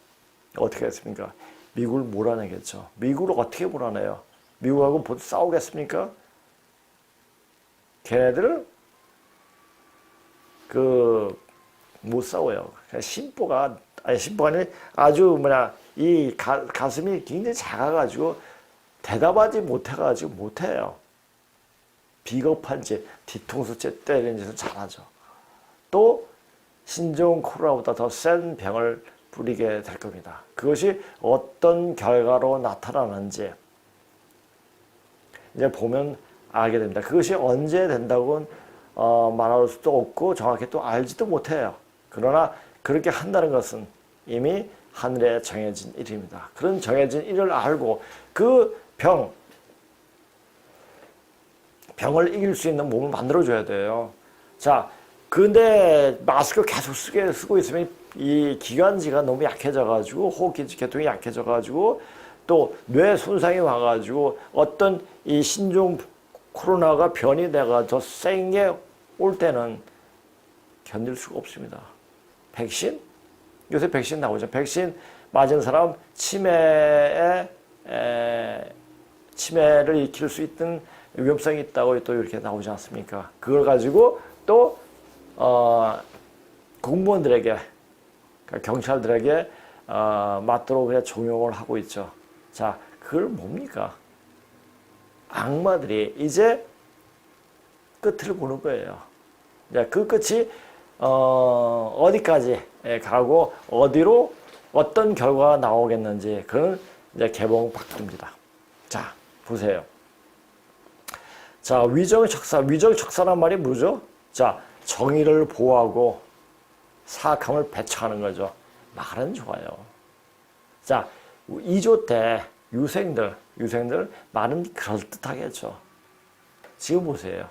A: 어떻게 했습니까? 미국을 몰아내겠죠. 미국을 어떻게 몰아내요? 미국하고 싸우겠습니까? 걔네들, 못 싸워요. 심보가 아니, 아주 이 가슴이 굉장히 작아가지고, 대답하지 못해가지고 못해요. 비겁한 짓, 뒤통수 때리는 짓은 잘하죠. 또, 신종 코로나보다 더 센 병을 뿌리게 될 겁니다. 그것이 어떤 결과로 나타나는지 이제 보면 알게 됩니다. 그것이 언제 된다고는 말할 수도 없고 정확히 또 알지도 못해요. 그러나 그렇게 한다는 것은 이미 하늘에 정해진 일입니다. 그런 정해진 일을 알고 그 병을 이길 수 있는 몸을 만들어줘야 돼요. 자, 근데 마스크 계속 쓰고 있으면 이 기관지가 너무 약해져가지고, 호흡계통이 약해져가지고, 또 뇌 손상이 와가지고, 어떤 이 신종 코로나가 변이 돼가 더 센 게 올 때는 견딜 수가 없습니다. 백신? 요새 백신 나오죠. 백신 맞은 사람 치매를 일으킬 수 있는 위험성이 있다고 또 이렇게 나오지 않습니까? 그걸 가지고 또 공무원들에게, 경찰들에게 맞도록 그냥 종용을 하고 있죠. 자, 그걸 뭡니까? 악마들이 이제 끝을 보는 거예요. 그 끝이 어디까지 가고 어디로 어떤 결과가 나오겠는지, 그건 이제 개봉박두입니다. 자, 보세요. 자, 위정척사란 말이 뭐죠? 자, 정의를 보호하고 사악함을 배척하는 거죠. 말은 좋아요. 자, 2조 때 유생들 말은 그럴듯하겠죠. 지금 보세요.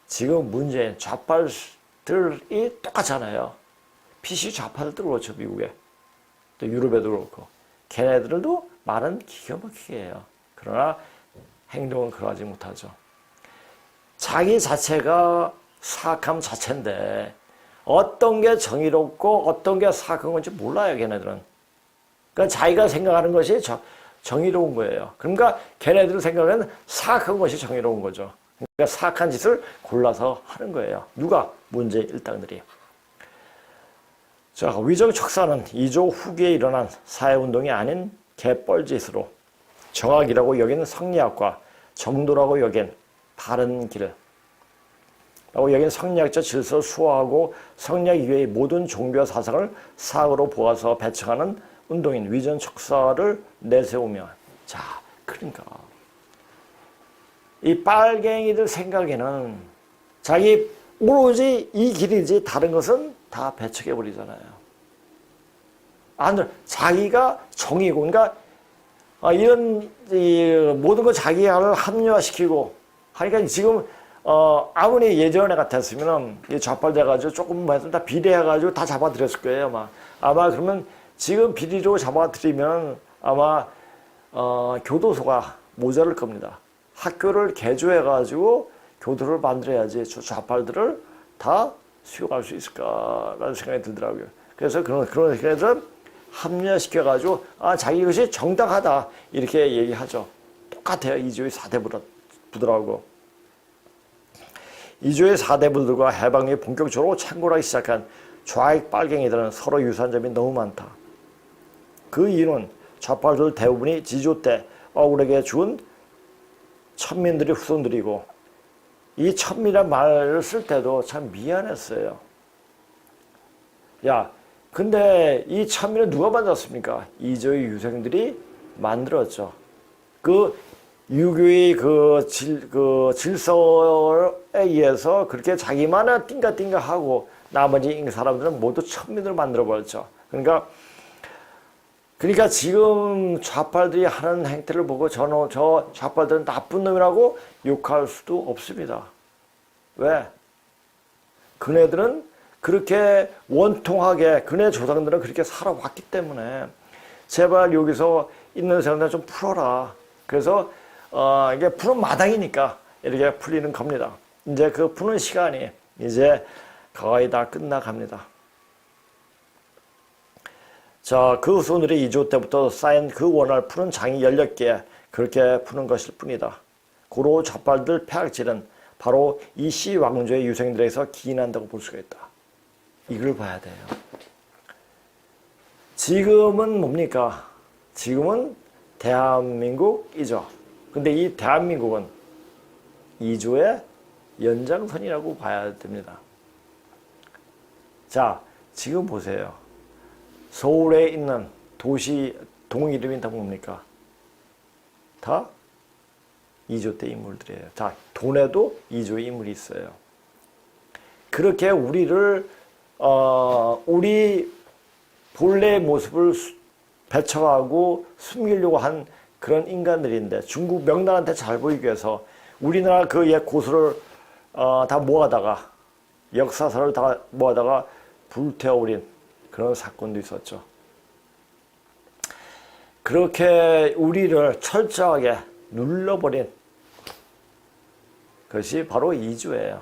A: 지금 문재인 좌빨들이 똑같잖아요. PC 좌파들도 그렇죠, 미국에. 또 유럽에도 그렇고. 걔네들도 말은 기가 막히게 해요. 그러나 행동은 그러하지 못하죠. 자기 자체가 사악함 자체인데 어떤 게 정의롭고 어떤 게 사악한 건지 몰라요, 걔네들은. 그러니까 자기가 생각하는 것이 정의로운 거예요. 그러니까 걔네들 생각에는 사악한 것이 정의로운 거죠. 그러니까 사악한 짓을 골라서 하는 거예요. 누가? 문재인 일당들이. 자, 위정척사는 2조 후기에 일어난 사회운동이 아닌 개뻘짓으로 정학이라고 여기는 성리학과 정도라고 여긴 바른 길을 라고 여긴 성리학적 질서를 수호하고 성리학 이외의 모든 종교 사상을 사악으로 보아서 배척하는 운동인 위정척사를 내세우며, 자, 그러니까 이 빨갱이들 생각에는 자기 오로지 이 길이지 다른 것은 다 배척해버리잖아요. 자기가 정의고, 그러니까 이런 모든 거 자기를 합리화시키고 하니까 지금 아무리 예전에 같았으면 좌빨돼가지고 조금 다 비례해가지고 다 잡아들였을 거예요. 아마 그러면 지금 비리로 잡아들이면 아마 교도소가 모자랄 겁니다. 학교를 개조해가지고 교도를 만들어야지 좌빨들을 다 수용할 수 있을까라는 생각이 들더라고요. 그래서 그런 생각에서 합리화시켜가지고 자기 것이 정당하다 이렇게 얘기하죠. 똑같아요. 이조의 4대 부들하고. 이조의 4대 부들과 해방이 본격적으로 창궐하기 시작한 좌익 빨갱이들은 서로 유사한 점이 너무 많다. 그 이유는 좌파들 대부분이 지조 때 억울하게 죽은 천민들의 후손들이고, 이 천민이란 말을 쓸 때도 참 미안했어요. 야, 근데 이 천민을 누가 만들었습니까? 이조의 유생들이 만들었죠. 그 유교의 그 질서에 의해서 그렇게 자기만의 띵가띵가하고 나머지 사람들은 모두 천민으로 만들어버렸죠. 그러니까 지금 좌빨들이 하는 행태를 보고 저 좌빨들은 나쁜 놈이라고 욕할 수도 없습니다. 왜? 그네들은 그렇게 원통하게, 그네 조상들은 그렇게 살아왔기 때문에 제발 여기서 있는 사람들 좀 풀어라. 그래서 이게 푸는 마당이니까 이렇게 풀리는 겁니다. 이제 그 푸는 시간이 이제 거의 다 끝나갑니다. 자, 그 후손들이 2조 때부터 쌓인 그 원한을 푸는 장이 16개, 그렇게 푸는 것일 뿐이다. 고로 좌빨들 폐악질은 바로 이 시왕조의 유생들에서 기인한다고 볼 수가 있다. 이걸 봐야 돼요. 지금은 뭡니까? 지금은 대한민국이죠. 근데 이 대한민국은 2조의 연장선이라고 봐야 됩니다. 자, 지금 보세요. 서울에 있는 도시 동 이름이 다 뭡니까? 다 2조 때 인물들이에요. 자, 돈에도 2조의 인물이 있어요. 그렇게 우리를 우리 본래의 모습을 배척하고 숨기려고 한 그런 인간들인데, 중국 명나라한테 잘 보이기 위해서 우리나라 그 옛 고수를 다 모아다가, 역사서를 다 모아다가 불태워버린 그런 사건도 있었죠. 그렇게 우리를 철저하게 눌러버린 것이 바로 이조예요.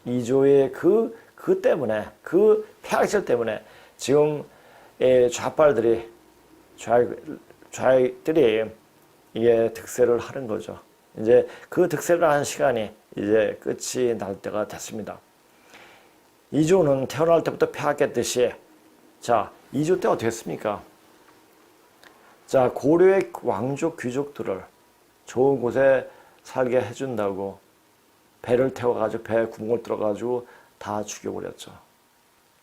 A: 이조의 그 때문에, 그 폐악질 때문에 지금 좌익들이 이게 득세를 하는 거죠. 이제 그 득세를 하는 시간이 이제 끝이 날 때가 됐습니다. 이조는 태어날 때부터 폐악했듯이, 자, 이조 때 어떻게 했습니까? 자, 고려의 왕족 귀족들을 좋은 곳에 살게 해준다고 배를 태워가지고 배에 구멍을 뚫어가지고 다 죽여버렸죠.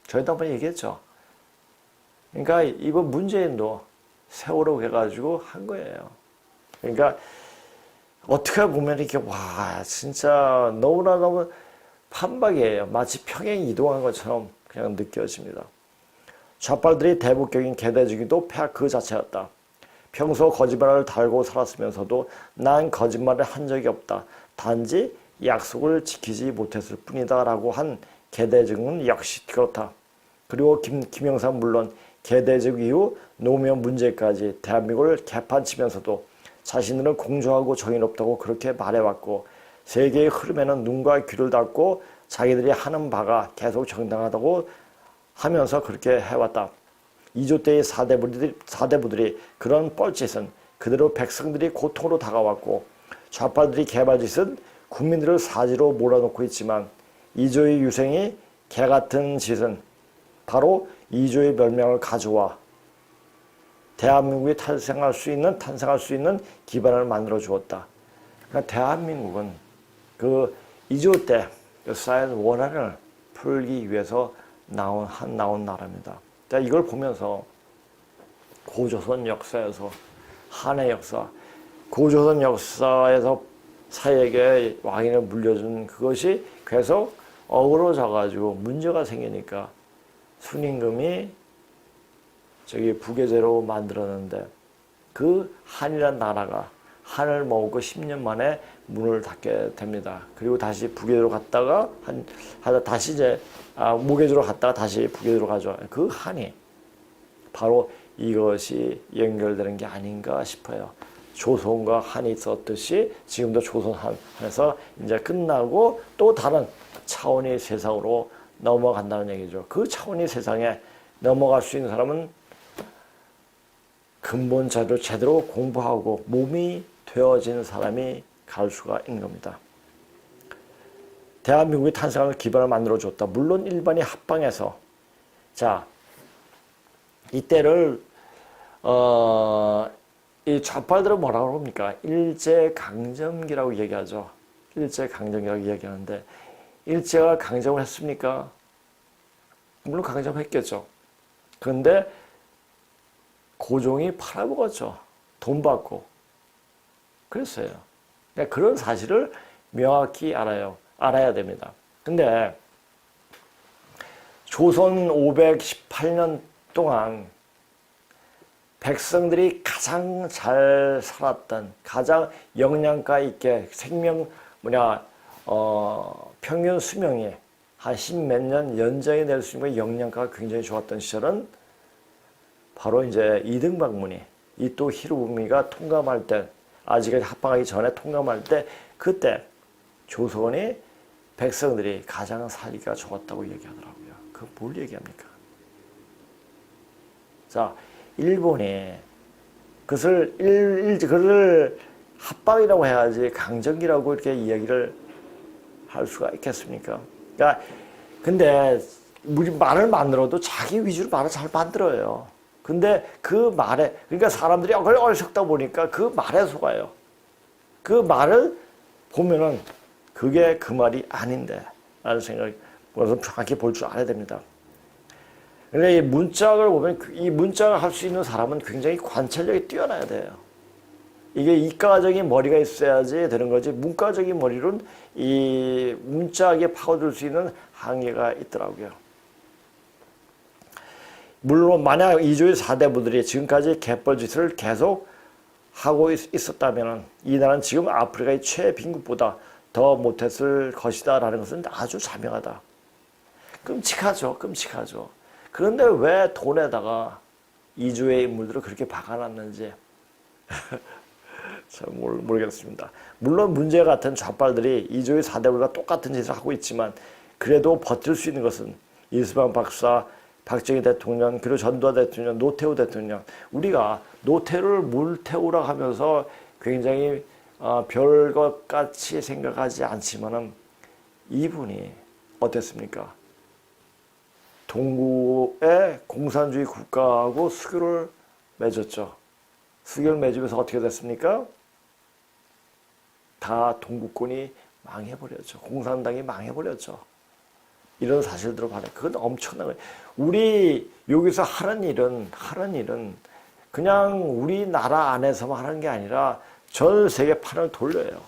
A: 저희도 한번 얘기했죠. 그러니까 이번 문재인도 세월호 해가지고 한 거예요. 그러니까 어떻게 보면 이렇게 와 진짜 너무 판박이에요. 마치 평행 이동한 것처럼 그냥 느껴집니다. 좌빨들이 대북격인 개대주기도 폐악 그 자체였다. 평소 거짓말을 달고 살았으면서도 난 거짓말을 한 적이 없다. 단지 약속을 지키지 못했을 뿐이다 라고 한 개대적은 역시 그렇다. 그리고 김영삼 물론 개대적 이후 노무현 문제까지 대한민국을 개판치면서도 자신들은 공정하고 정의롭다고 그렇게 말해왔고, 세계의 흐름에는 눈과 귀를 닫고 자기들이 하는 바가 계속 정당하다고 하면서 그렇게 해왔다. 2조 때의 사대부들이 그런 뻘짓은 그대로 백성들이 고통으로 다가왔고, 좌파들이 개발짓은 국민들을 사지로 몰아놓고 있지만 2조의 유생이 개같은 짓은 바로 2조의 멸망을 가져와 대한민국이 탄생할 수 있는 기반을 만들어 주었다. 그러니까 대한민국은 그 2조 때 쌓인 원한을 풀기 위해서 나온 나라입니다. 자, 이걸 보면서 고조선 역사에서 한의 역사, 고조선 역사에서 사에게 왕위를 물려준 그것이 계속 어그러져가지고 문제가 생기니까 순임금이 저기 부계제로 만들었는데, 그 한이란 나라가 한을 먹고 10년 만에 문을 닫게 됩니다. 그리고 다시 부계제로 갔다가 다시 이제 무계제로 갔다가 다시 부계제로 가죠. 그 한이 바로 이것이 연결되는 게 아닌가 싶어요. 조선과 한이 있었듯이 지금도 조선 한에서 이제 끝나고 또 다른 차원의 세상으로 넘어간다는 얘기죠. 그 차원의 세상에 넘어갈 수 있는 사람은 근본 자료를 제대로 공부하고 몸이 되어진 사람이 갈 수가 있는 겁니다. 대한민국의 탄생하는 기반을 만들어줬다. 물론 일반이 합방해서 자 이때를 이 좌빨들은 뭐라고 합니까? 일제강점기라고 얘기하죠. 일제강점기라고 얘기하는데 일제가 강점을 했습니까? 물론 강점했겠죠. 그런데 고종이 팔아먹었죠. 돈 받고. 그랬어요. 그러니까 그런 사실을 명확히 알아야 됩니다. 근데 조선 518년 동안 백성들이 가장 잘 살았던, 가장 영양가 있게 평균 수명이 한 10몇 년 연장이 될 수 있는 영양가가 굉장히 좋았던 시절은 바로 이제 이등박문이 이토 히로부미가 통감할 때, 아직까지 합방하기 전에 통감할 때, 그때 조선이 백성들이 가장 살기가 좋았다고 얘기하더라고요. 그 뭘 얘기합니까? 자, 일본이 그것을 합방이라고 해야지 강점기라고 이렇게 이야기를 할 수가 있겠습니까? 그러니까 근데 우리 말을 만들어도 자기 위주로 말을 잘 만들어요. 근데 그 말에 그러니까 사람들이 그걸 어리석다 보니까 그 말에 속아요. 그 말을 보면은 그게 그 말이 아닌데 라는 생각을 정확히 볼 줄 알아야 됩니다. 근데 이 문짝을 보면 이 문짝을 할 수 있는 사람은 굉장히 관찰력이 뛰어나야 돼요. 이게 이과적인 머리가 있어야지 되는 거지 문과적인 머리로는 이 문짝에 파고들 수 있는 한계가 있더라고요. 물론 만약 이조의 4대부들이 지금까지 개뻘짓을 계속 하고 있었다면 이 나라는 지금 아프리카의 최빈국보다 더 못했을 것이다 라는 것은 아주 자명하다. 끔찍하죠. 그런데 왜 돈에다가 이조의 인물들을 그렇게 박아놨는지 잘 모르겠습니다. 물론 문제 같은 좌빨들이 이조의 4대부가 똑같은 짓을 하고 있지만 그래도 버틸 수 있는 것은 이수만 박사, 박정희 대통령, 그리고 전두환 대통령, 노태우 대통령. 우리가 노태우를 물태우라 하면서 굉장히 별것 같이 생각하지 않지만은 이분이 어땠습니까? 동구의 공산주의 국가하고 수교를 맺었죠. 수교를 맺으면서 어떻게 됐습니까? 다 동구권이 망해버렸죠. 공산당이 망해버렸죠. 이런 사실들을 봐요. 그건 엄청난 거예요. 우리 여기서 하는 일은 그냥 우리나라 안에서만 하는 게 아니라 전 세계 판을 돌려요.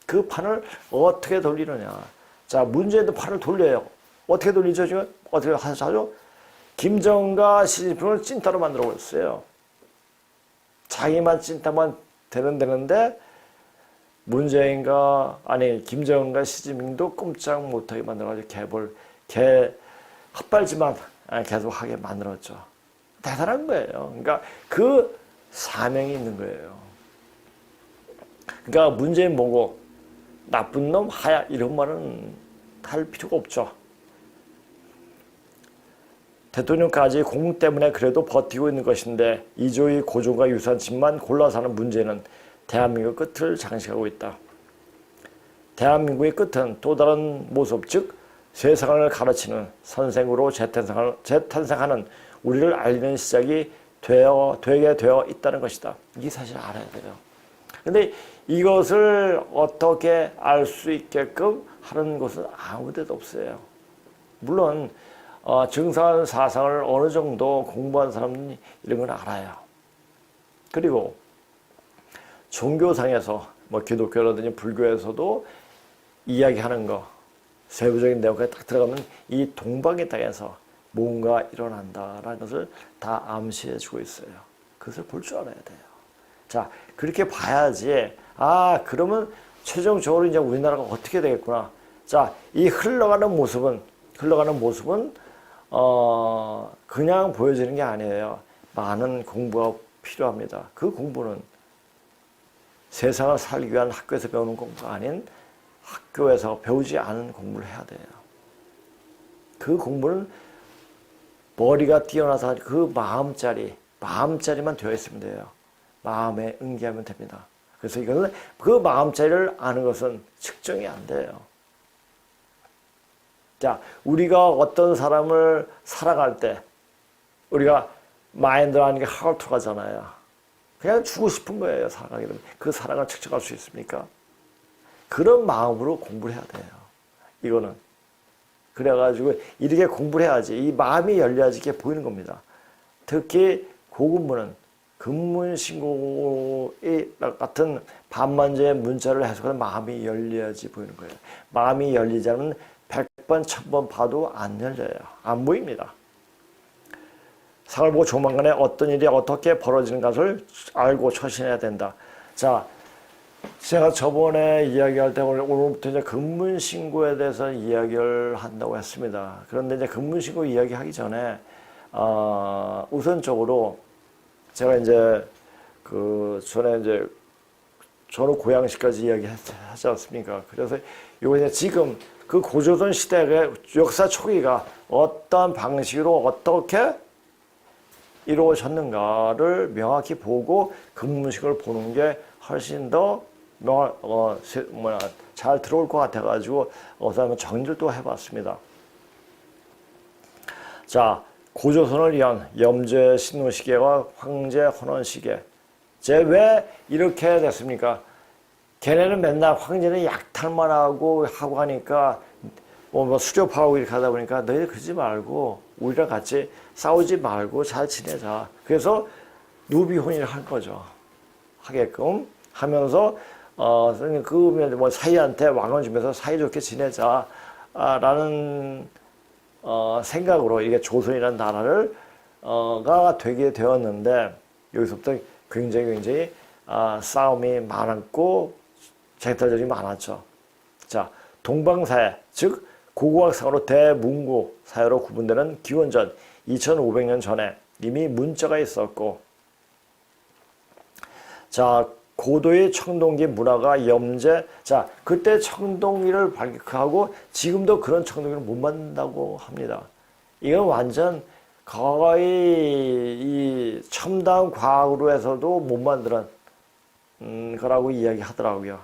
A: 그 판을 어떻게 돌리느냐. 자, 문재인도 판을 돌려요. 어떻게 돌리죠, 지금? 어떻게 하죠? 김정은과 시진핑을 찐따로 만들어버렸어요. 자기만 찐따만 되는데, 김정은과 시진핑도 꼼짝 못하게 만들어가지고 헛발질만 계속 하게 만들었죠. 대단한 거예요. 그러니까 그 사명이 있는 거예요. 그러니까 문재인 보고 나쁜 놈 하야 이런 말은 할 필요가 없죠. 대통령까지 공 때문에 그래도 버티고 있는 것인데 이조의 고종과 유사한 집만 골라 사는 문제는 대한민국 끝을 장식하고 있다. 대한민국의 끝은 또 다른 모습, 즉 세상을 가르치는 선생으로 재탄생하는 우리를 알리는 시작이 되게 되어 있다는 것이다. 이 사실을 알아야 돼요. 근데 이것을 어떻게 알 수 있게끔 하는 곳은 아무 데도 없어요. 물론 증산 사상을 어느 정도 공부한 사람은 이런 건 알아요. 그리고 종교상에서 기독교라든지 불교에서도 이야기하는 거 세부적인 내용까지 딱 들어가면 이 동방의 땅에서 뭔가 일어난다라는 것을 다 암시해 주고 있어요. 그것을 볼 줄 알아야 돼요. 자, 그렇게 봐야지 그러면 최종적으로 이제 우리나라가 어떻게 되겠구나. 자, 이 흘러가는 모습은 그냥 보여지는 게 아니에요. 많은 공부가 필요합니다. 그 공부는 세상을 살기 위한 학교에서 배우는 공부가 아닌 학교에서 배우지 않은 공부를 해야 돼요. 그 공부는 머리가 뛰어나서 그 마음자리만 되어 있으면 돼요. 마음에 응기하면 됩니다. 그래서 이거는 그 마음자리를 아는 것은 측정이 안 돼요. 자, 우리가 어떤 사람을 살아갈 때 우리가 마인드라는 게 하울트가 잖아요. 그냥 주고 싶은 거예요. 살아가게 되면. 그 사랑을 측정할 수 있습니까? 그런 마음으로 공부를 해야 돼요. 이거는. 그래가지고 이렇게 공부를 해야지. 이 마음이 열려야지 이게 보이는 겁니다. 특히 고급문은 근문신고의 같은 반만자의 문자를 해석하는 마음이 열려야지 보이는 거예요. 마음이 열리지 않으면 100번, 1000번 봐도 안 열려요. 안 보입니다. 상을 보고 조만간에 어떤 일이 어떻게 벌어지는 것을 알고 처신해야 된다. 자, 제가 저번에 이야기할 때 오늘부터 이제 근문신고에 대해서 이야기를 한다고 했습니다. 그런데 이제 근문신고 이야기하기 전에 우선적으로 제가 이제 그 전에 이제 전후 고양시까지 이야기하지 않습니까? 그래서 이거 이제 지금 그 고조선 시대의 역사 초기가 어떤 방식으로 어떻게 이루어졌는가를 명확히 보고 근문식을 보는 게 훨씬 더 잘 들어올 것 같아가지고 한번 정리를 또 해봤습니다. 자, 고조선을 위한 염제 신노시계와 황제 헌원시계. 제 왜 이렇게 됐습니까? 걔네는 맨날 황제는 약탈만 하고 하니까 뭐 수렵하고 이렇게 하다 보니까 너희들 그러지 말고 우리랑 같이 싸우지 말고 잘 지내자. 그래서 누비혼인을 한 거죠. 하게끔 하면서 그 사이한테 왕을 주면서 사이좋게 지내자 라는 생각으로 이게 조선이라는 나라를 가 되게 되었는데 여기서부터 굉장히 싸움이 많았고 쟁탈전이 많았죠. 자, 동방사회 즉 고고학상으로 대문고 사회로 구분되는 기원전 2500년 전에 이미 문자가 있었고, 자, 고도의 청동기 문화가 염제, 자, 그때 청동기를 발견하고 지금도 그런 청동기를 못 만든다고 합니다. 이건 완전 거의 이 첨단 과학으로 해서도 못 만드는 거라고 이야기하더라고요.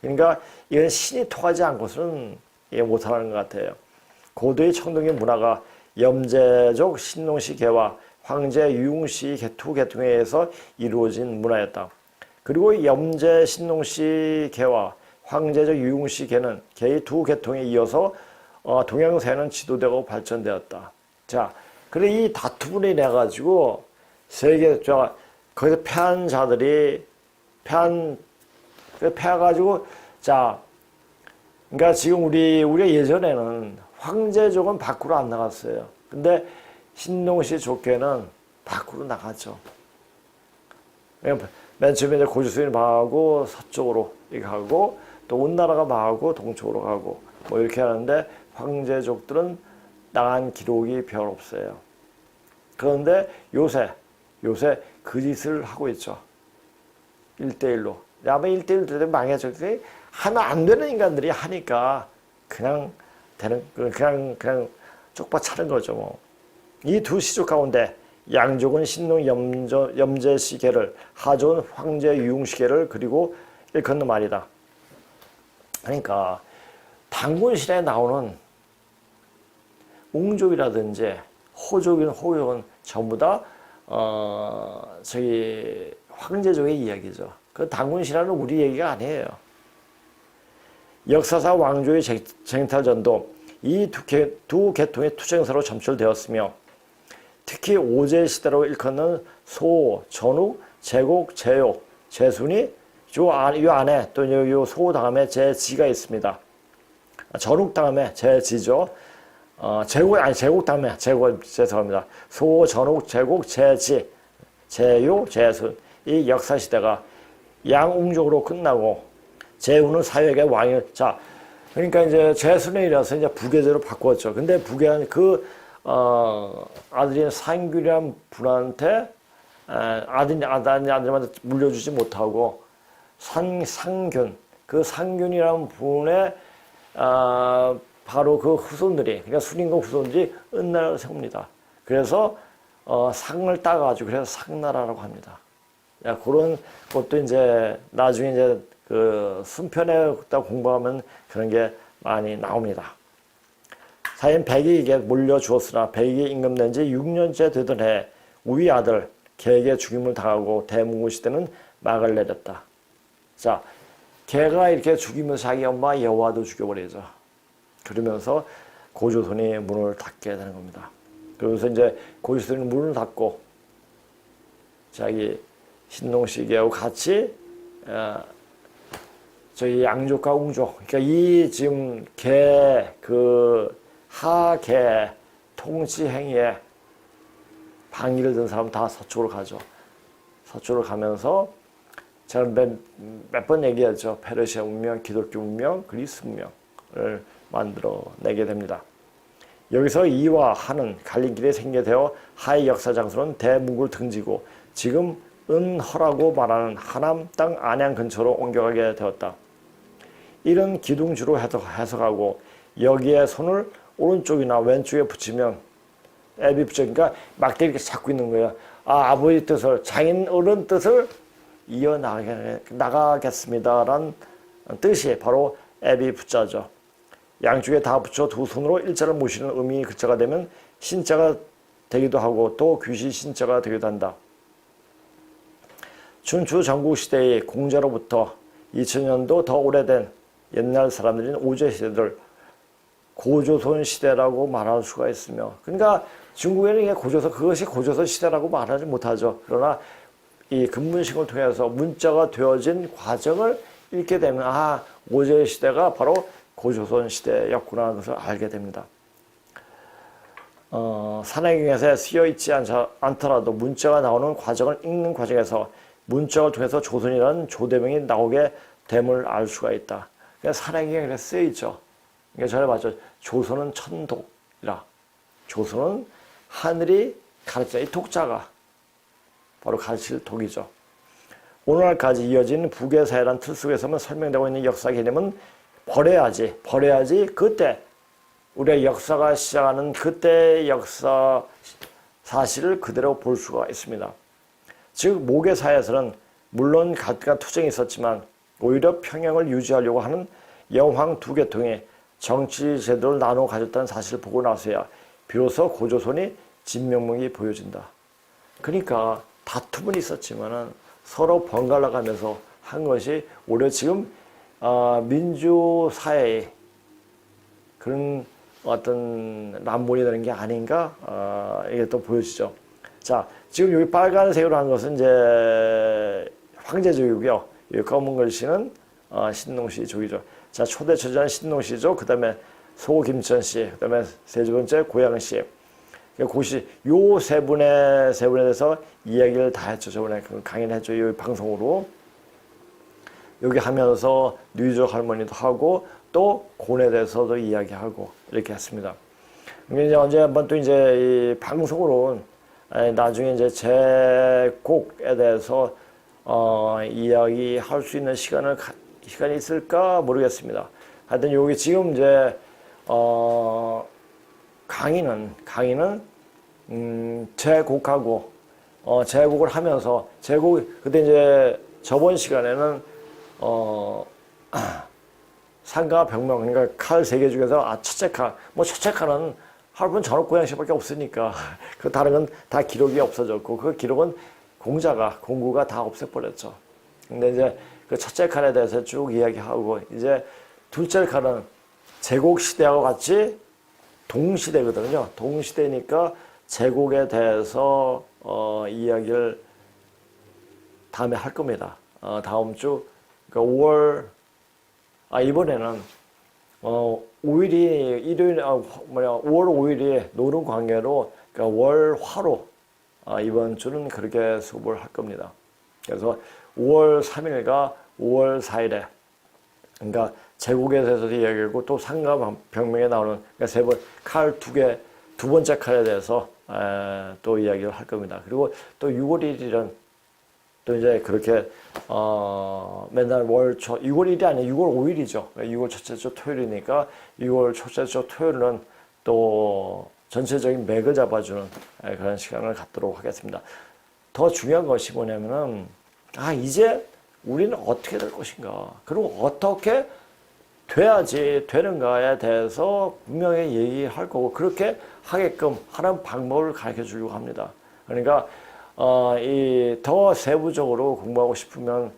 A: 그러니까 이건 신이 통하지 않고서는 못하는 것 같아요. 고도의 청동기 문화가 염제족 신농시 개와 황제 유웅시 두 계통에 의해서 이루어진 문화였다. 그리고 염제 신농시 개와 황제적 유웅시 개는 개의 두 계통에 이어서 동양사회는 지도되고 발전되었다. 자, 그래 이 다투분이 내가지고 세계 거기서 패한 자들이 패가지고 자, 그러니까 지금 우리가 예전에는 황제족은 밖으로 안 나갔어요. 근데 신농시 족계는 밖으로 나갔죠. 맨 처음에 이제 고조선이 망하고 서쪽으로 이렇게 가고 또 온 나라가 망하고 동쪽으로 가고 뭐 이렇게 하는데 황제족들은 나간 기록이 별 없어요. 그런데 요새 그 짓을 하고 있죠. 1대1로. 아마 1대1 되면 망해져. 하면 안 되는 인간들이 하니까 그냥 쪽박 차는 거죠. 뭐. 이 두 시족 가운데 양족은 신농 염제 시계를, 하족은 황제 유웅 시계를 그리고 일컫는 말이다. 그러니까 단군실에 나오는 웅족이라든지 호족은 전부 다 저기 황제족의 이야기죠. 그 단군실화는 우리 얘기가 아니에요. 역사사 왕조의 쟁탈전도 이 두 계통의 투쟁사로 점철되었으며 특히 오제시대로 일컫는 소, 전욱, 제곡, 제욕, 제순이 요 안에 또 요 소 다음에 제지가 있습니다. 전욱 다음에 제지죠. 제곡 다음에 죄송합니다. 소, 전욱, 제곡, 제지, 제요, 제순. 이 역사시대가 양웅족으로 끝나고 제후는 사회의 왕이, 자, 그러니까 이제 제순에 이래서 이제 부계제로 바꿨죠. 근데 부계는 아들인 상균이라는 분한테 아들한테 물려주지 못하고 상균, 그 상균이라는 분의 바로 그 후손들이, 그러니까 순임금 후손들이 은나라를 세웁니다. 그래서 상을 따가지고 그래서 상나라라고 합니다. 야, 그런 것도 이제 나중에 이제 그 순편에 공부하면 그런 게 많이 나옵니다. 사인 백이에게 물려주었으나 백이 임금된 지 6년째 되던 해 우위 아들 개에게 죽임을 당하고 대문고 시대는 막을 내렸다. 자, 개가 이렇게 죽이면서 자기 엄마 여호와도 죽여버리죠. 그러면서 고조선이 문을 닫게 되는 겁니다. 그러면서 이제 고조선이 문을 닫고 자기 신농시기하고 같이 저희 양족과 웅족, 그러니까 이 지금 하계 통치 행위에 방위를 든 사람 다 서쪽으로 가죠. 서쪽으로 가면서 제가 몇 번 얘기했죠. 페르시아 문명, 기독교 문명, 그리스 문명을 만들어내게 됩니다. 여기서 이와 하는 갈림길이 생겨되어 하의 역사 장소는 대문구를 등지고 지금 은허라고 말하는 하남 땅 안양 근처로 옮겨가게 되었다. 이런 기둥주로 해석하고 여기에 손을 오른쪽이나 왼쪽에 붙이면 앱이 붙여, 그러니까 막대 이렇게 잡고 있는 거예요. 아버지 뜻을, 장인 어른 뜻을 이어나가겠습니다라는 뜻이 바로 앱이 붙자죠. 양쪽에 다 붙여 두 손으로 일자를 모시는 의미 글자가 되면 신자가 되기도 하고 또 귀시 신자가 되기도 한다. 춘추 전국시대의 공자로부터 2000년도 더 오래된 옛날 사람들인 오제 시대들 고조선 시대라고 말할 수가 있으며, 그러니까 중국에는 고조선, 그것이 고조선 시대라고 말하지 못하죠. 그러나 이 금문식을 통해서 문자가 되어진 과정을 읽게 되면 오제 시대가 바로 고조선 시대였구나 그것을 알게 됩니다. 산해경에서 쓰여있지 않더라도 문자가 나오는 과정을 읽는 과정에서 문자를 통해서 조선이라는 조대명이 나오게 됨을 알 수가 있다. 그러니까 산해경에 쓰여있죠. 그러니까 전에 봤죠. 조선은 천독이라. 조선은 하늘이 가르쳐, 이 독자가 바로 가르칠 독이죠. 오늘날까지 이어진 부계사회란 틀 속에서만 설명되고 있는 역사 개념은 버려야지 그때 우리의 역사가 시작하는 그때의 역사 사실을 그대로 볼 수가 있습니다. 즉 모계사에서는 물론 각각 투쟁이 있었지만 오히려 평형을 유지하려고 하는 영황 두 계통이 정치 제도를 나누어 가졌다는 사실을 보고 나서야 비로소 고조선이 진면목이 보여진다. 그러니까 다툼은 있었지만은 서로 번갈아 가면서 한 것이 오히려 지금 민주사회의 그런 어떤 남본이 되는 게 아닌가 이게 또 보여지죠. 자, 지금 여기 빨간색으로 한 것은 이제 황제족이고요. 여기 검은 글씨는 신농시족이죠. 자, 초대 처자는 신농시족, 그 다음에 소김천씨, 그 다음에 세 번째 고양시. 고시, 요 세 분에 대해서 이야기를 다 했죠. 저번에 강의를 했죠. 이 방송으로. 여기 하면서 뉴이족 할머니도 하고, 또 고뇌에 대해서도 이야기하고, 이렇게 했습니다. 이제 언제 한번 또 이제 이 방송으로 나중에 이제 제곡에 대해서 이야기할 수 있는 시간이 있을까 모르겠습니다. 하여튼 여기 지금 이제 강의는 제곡하고 제곡을 하면서 그때 이제 저번 시간에는 상가 병명, 그러니까 칼 3개 중에서 첫째 칼은 할분 전업 고양시밖에 없으니까 그 다른 건 다 기록이 없어졌고 그 기록은 공구가 다 없애버렸죠. 근데 이제 그 첫째 칼에 대해서 쭉 이야기하고 이제 둘째 칼은 제국 시대하고 같이 동시대거든요. 동시대니까 제국에 대해서 이야기를 다음에 할 겁니다. 다음 주 그러니까 5월 이번에는 5일이 일요일 5월 5일이 노른 광해로 그러니까 월화로 이번 주는 그렇게 수업을 할 겁니다. 그래서 5월 3일과 5월 4일에 그러니까 제국에 대해서도 이야기하고 또 상가 병명에 나오는 그러니까 세 번 칼 두 번째 칼에 대해서 또 이야기를 할 겁니다. 그리고 또 6월 1일은 또 이제 그렇게 맨날 6월 1일이 아니라 6월 5일이죠. 6월 첫째 주 토요일이니까 6월 첫째 주 토요일은 또 전체적인 맥을 잡아주는 그런 시간을 갖도록 하겠습니다. 더 중요한 것이 뭐냐면은 이제 우리는 어떻게 될 것인가, 그리고 어떻게 돼야지 되는가에 대해서 분명히 얘기할 거고, 그렇게 하게끔 하는 방법을 가르쳐 주려고 합니다. 그러니까 이 더 세부적으로 공부하고 싶으면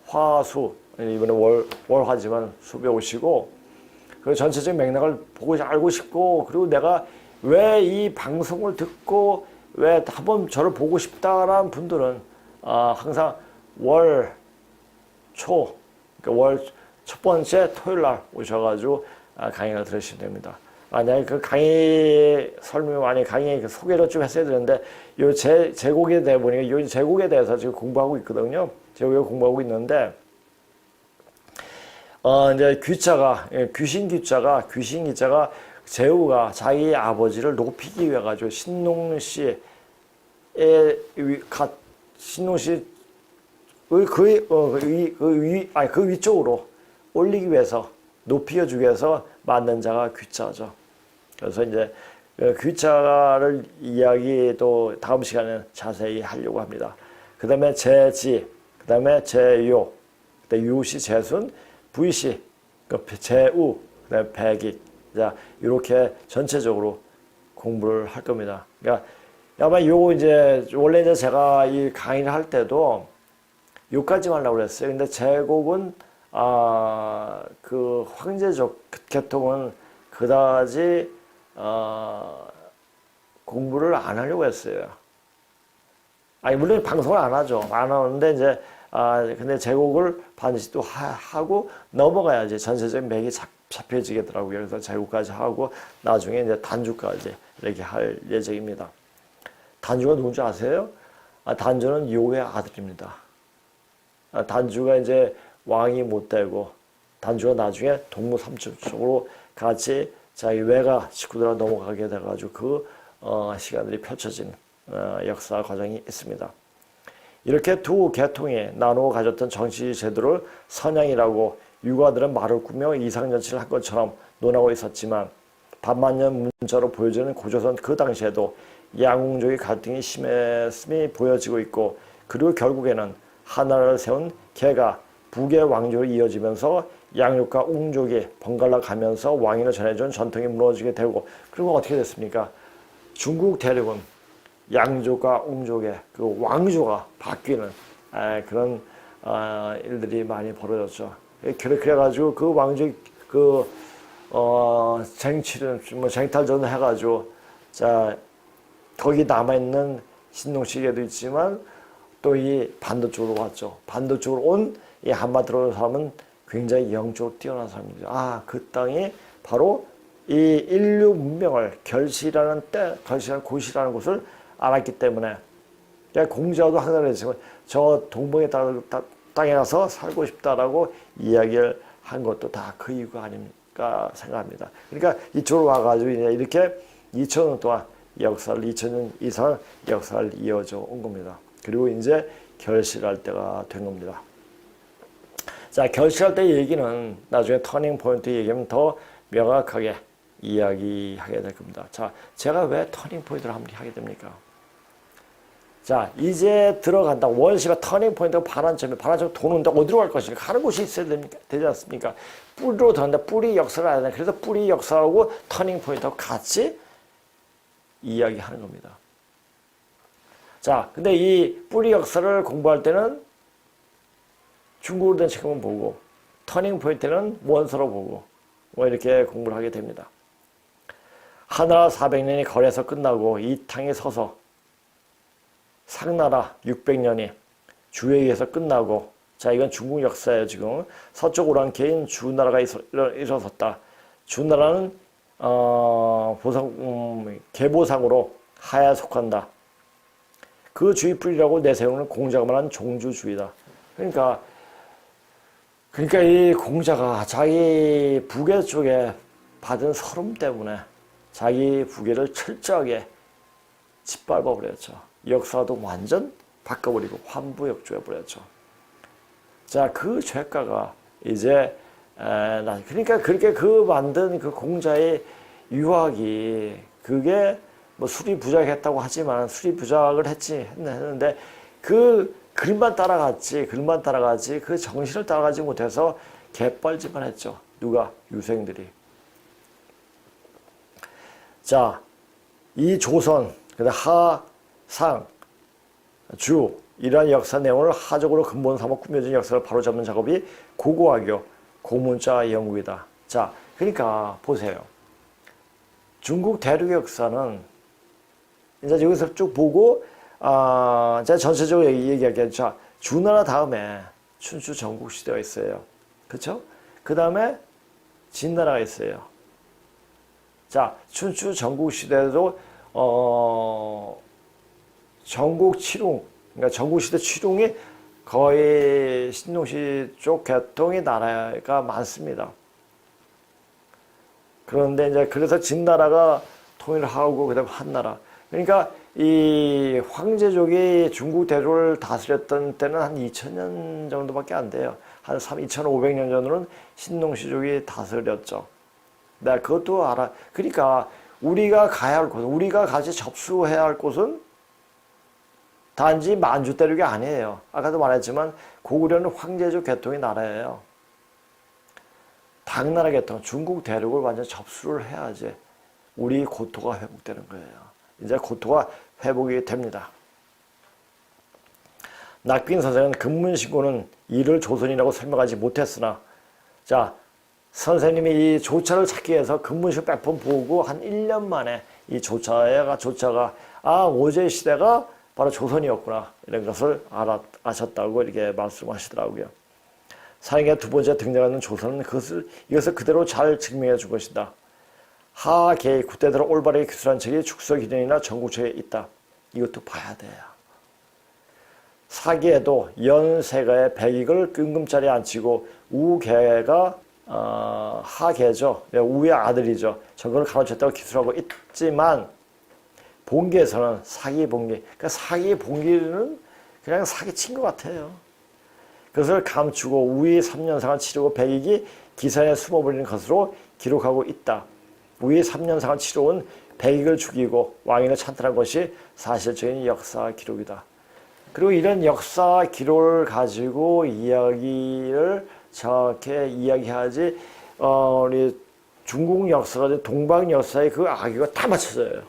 A: 화수, 이번에 월화지만 수업에 오시고, 그 전체적인 맥락을 보고 알고 싶고, 그리고 내가 왜 이 방송을 듣고 왜 한번 저를 보고 싶다라는 분들은 항상 월 초, 그러니까 월 첫 번째 토요일 날 오셔가지고 강의를 들으시면 됩니다. 만약에 그 강의 설명, 아니 강의 그 소개를 좀 했어야 되는데, 요 제곡에 대해 보니까 요 제곡에 대해서 지금 공부하고 있거든요. 제곡에 공부하고 있는데, 이제 귀신 기자가 제후가 자기 아버지를 높이기 위해 가지고 신농시의 그 위쪽으로 올리기 위해서, 높여주기 위해서 만든 자가 귀자죠. 그래서 이제 귀자를 이야기 또 다음 시간에 자세히 하려고 합니다. 그 다음에 제지, 그 다음에 제요, 그 다음에 유시, 제순, 부이시, 제우, 그 다음에 백익. 자, 이렇게 전체적으로 공부를 할 겁니다. 그러니까 아마 요거 이제 원래 이제 제가 이 강의를 할 때도 요까지만 하려고 그랬어요. 근데 제곡은 그 황제적 계통은 그다지 공부를 안 하려고 했어요. 물론 방송을 안 하죠. 안 하는데 이제 근데 제곡을 반드시 또 하고 넘어가야지 전체적인 맥이 잡혀지겠더라고요. 그래서 제곡까지 하고 나중에 이제 단주까지 이렇게 할 예정입니다. 단주가 누군지 아세요? 단주는 요의 아들입니다. 단주가 이제 왕이 못 되고, 단주가 나중에 동무삼촌 쪽으로 같이 자기 외가 식구들과 넘어가게 돼가지고 그 시간들이 펼쳐진 역사 과정이 있습니다. 이렇게 두 계통이 나누어 가졌던 정치 제도를 선양이라고 유가들은 말을 꾸며 이상전치를 한 것처럼 논하고 있었지만, 반만년 문자로 보여지는 고조선 그 당시에도 양웅족의 갈등이 심했음이 보여지고 있고, 그리고 결국에는 하나를 세운 개가 북의 왕조로 이어지면서 양족과 웅족이 번갈아 가면서 왕위를 전해준 전통이 무너지게 되고, 그리고 어떻게 됐습니까? 중국 대륙은 양족과 웅족의 그 왕조가 바뀌는 그런 일들이 많이 벌어졌죠. 그래가지고 그 왕족 쟁취를 쟁탈전을 해가지고, 자, 거기 남아있는 신동시계도 있지만 또 이 반도 쪽으로 왔죠. 반도 쪽으로 온 이 한마디로 사람은 굉장히 영적으로 뛰어난 사람이죠. 그 땅이 바로 이 인류 문명을 결실하는 곳이라는 것을 알았기 때문에, 공자도 항상 그랬지만 저 동방의 땅에 가서 살고 싶다라고 이야기를 한 것도 다 그 이유가 아닙니까 생각합니다. 그러니까 이쪽으로 와가지고 이렇게 2000년 동안 2000년 이상 역사를 이어져 온 겁니다. 그리고 이제 결실할 때가 된 겁니다. 자, 결실할 때 얘기는 나중에 터닝 포인트 얘기하면 더 명확하게 이야기하게 될 겁니다. 자, 제가 왜 터닝 포인트를 하게 됩니까? 자, 이제 들어간다. 원시가 터닝 포인트가 반환점이 도는데 어디로 갈 것인가? 가는 곳이 있어야 되지 않습니까? 뿌리로 들어간다. 뿌리 역사를 알아야 돼. 그래서 뿌리 역사하고 터닝 포인트하고 같이 이야기하는 겁니다. 자, 근데 이 뿌리 역사를 공부할 때는 중국어로 된 책은 보고, 터닝 포인트는 원서로 보고, 이렇게 공부를 하게 됩니다. 하나라 400년이 거래에서 끝나고 이 땅에 서서 상나라 600년이 주에 의해서 끝나고, 자, 이건 중국 역사예요. 지금 서쪽 오랑캐인 주나라가 일어섰다. 주나라는 계보상으로 하야에 속한다. 그 주의풀이라고 내세우는 공자가 말한 종주주의다. 그러니까 이 공자가 자기 부계 쪽에 받은 서름 때문에 자기 부계를 철저하게 짓밟아 버렸죠. 역사도 완전 바꿔버리고 환부역조해 버렸죠. 자, 그 죄가가 이제 그러니까 그렇게 그 만든 그 공자의 유학이 그게 뭐 수리부작했다고 하지만 수리부작을 했는데 그 글만 따라갔지 그 정신을 따라가지 못해서 개뻘짓만 했죠. 누가? 유생들이. 자, 이 조선, 하, 상, 주 이러한 역사 내용을 하적으로 근본 삼아 꾸며진 역사를 바로잡는 작업이 고고학교, 고문자 연구이다. 자, 그러니까 보세요. 중국 대륙 역사는 이제 여기서 쭉 보고 제가 전체적으로 얘기할게요. 자, 주나라 다음에 춘추 전국 시대가 있어요. 그렇죠? 그 다음에 진나라가 있어요. 자, 춘추 전국 시대도 전국 칠웅, 그러니까 전국 시대 칠웅이 거의 신동시 쪽 계통의 나라가 많습니다. 그런데 이제 그래서 진나라가 통일을 하고 그다음 한나라. 그러니까 이 황제족이 중국 대륙을 다스렸던 때는 한 2000년 정도밖에 안 돼요. 한 2500년 전으로는 신동시족이 다스렸죠. 나 그것도 알아. 그러니까 우리가 가야 할 곳은, 우리가 같이 접수해야 할 곳은 단지 만주 대륙이 아니에요. 아까도 말했지만 고구려는 황제족 계통의 나라예요. 당나라 계통, 중국 대륙을 완전 접수를 해야지 우리 고토가 회복되는 거예요. 이제 고토가 회복이 됩니다. 낙빈 선생은 근문신고는 이를 조선이라고 설명하지 못했으나, 자, 선생님이 이 조차를 찾기 위해서 근문신 몇 번 보고 한 1년 만에 이 조차가 오제 시대가 바로 조선이었구나 이런 것을 아셨다고 이렇게 말씀하시더라고요. 사행의 두 번째 등장하는 조선은 이것을 그대로 잘 증명해 준 것이다. 하계의 그때대로 올바르게 기술한 책이 축서기전이나 전국책에 있다. 이것도 봐야 돼요. 사기에도 연세가의 백익을 끈금자리에 앉히고 우계가 하계죠. 우의 아들이죠. 저걸 가르쳤다고 기술하고 있지만 봉기에서는 사기 봉기. 그러니까 사기 봉기는 그냥 사기 친 것 같아요. 그것을 감추고 우의 3년상을 치르고 백익이 기사에 숨어버리는 것으로 기록하고 있다. 우의 3년상을 치러온 백익을 죽이고 왕위를 찬탈한 것이 사실적인 역사 기록이다. 그리고 이런 역사 기록을 가지고 이야기를 정확히 이야기하지, 우리 중국 역사가 동방 역사의 그 악유가 다 맞춰져요.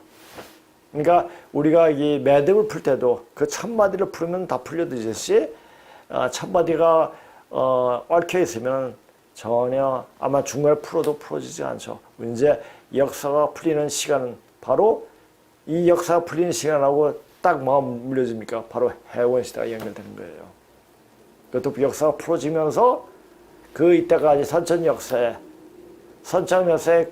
A: 그러니까 우리가 이 매듭을 풀 때도 그 첫마디를 풀면 다 풀려듯이 첫마디가 얽혀 있으면 전혀 아마 중간에 풀어도 풀어지지 않죠. 이제 역사가 풀리는 시간은 바로 이 역사가 풀리는 시간하고 딱 맞물려집니까? 바로 해원시대가 연결되는 거예요. 그것도 역사가 풀어지면서 그 이때까지 선천 역사에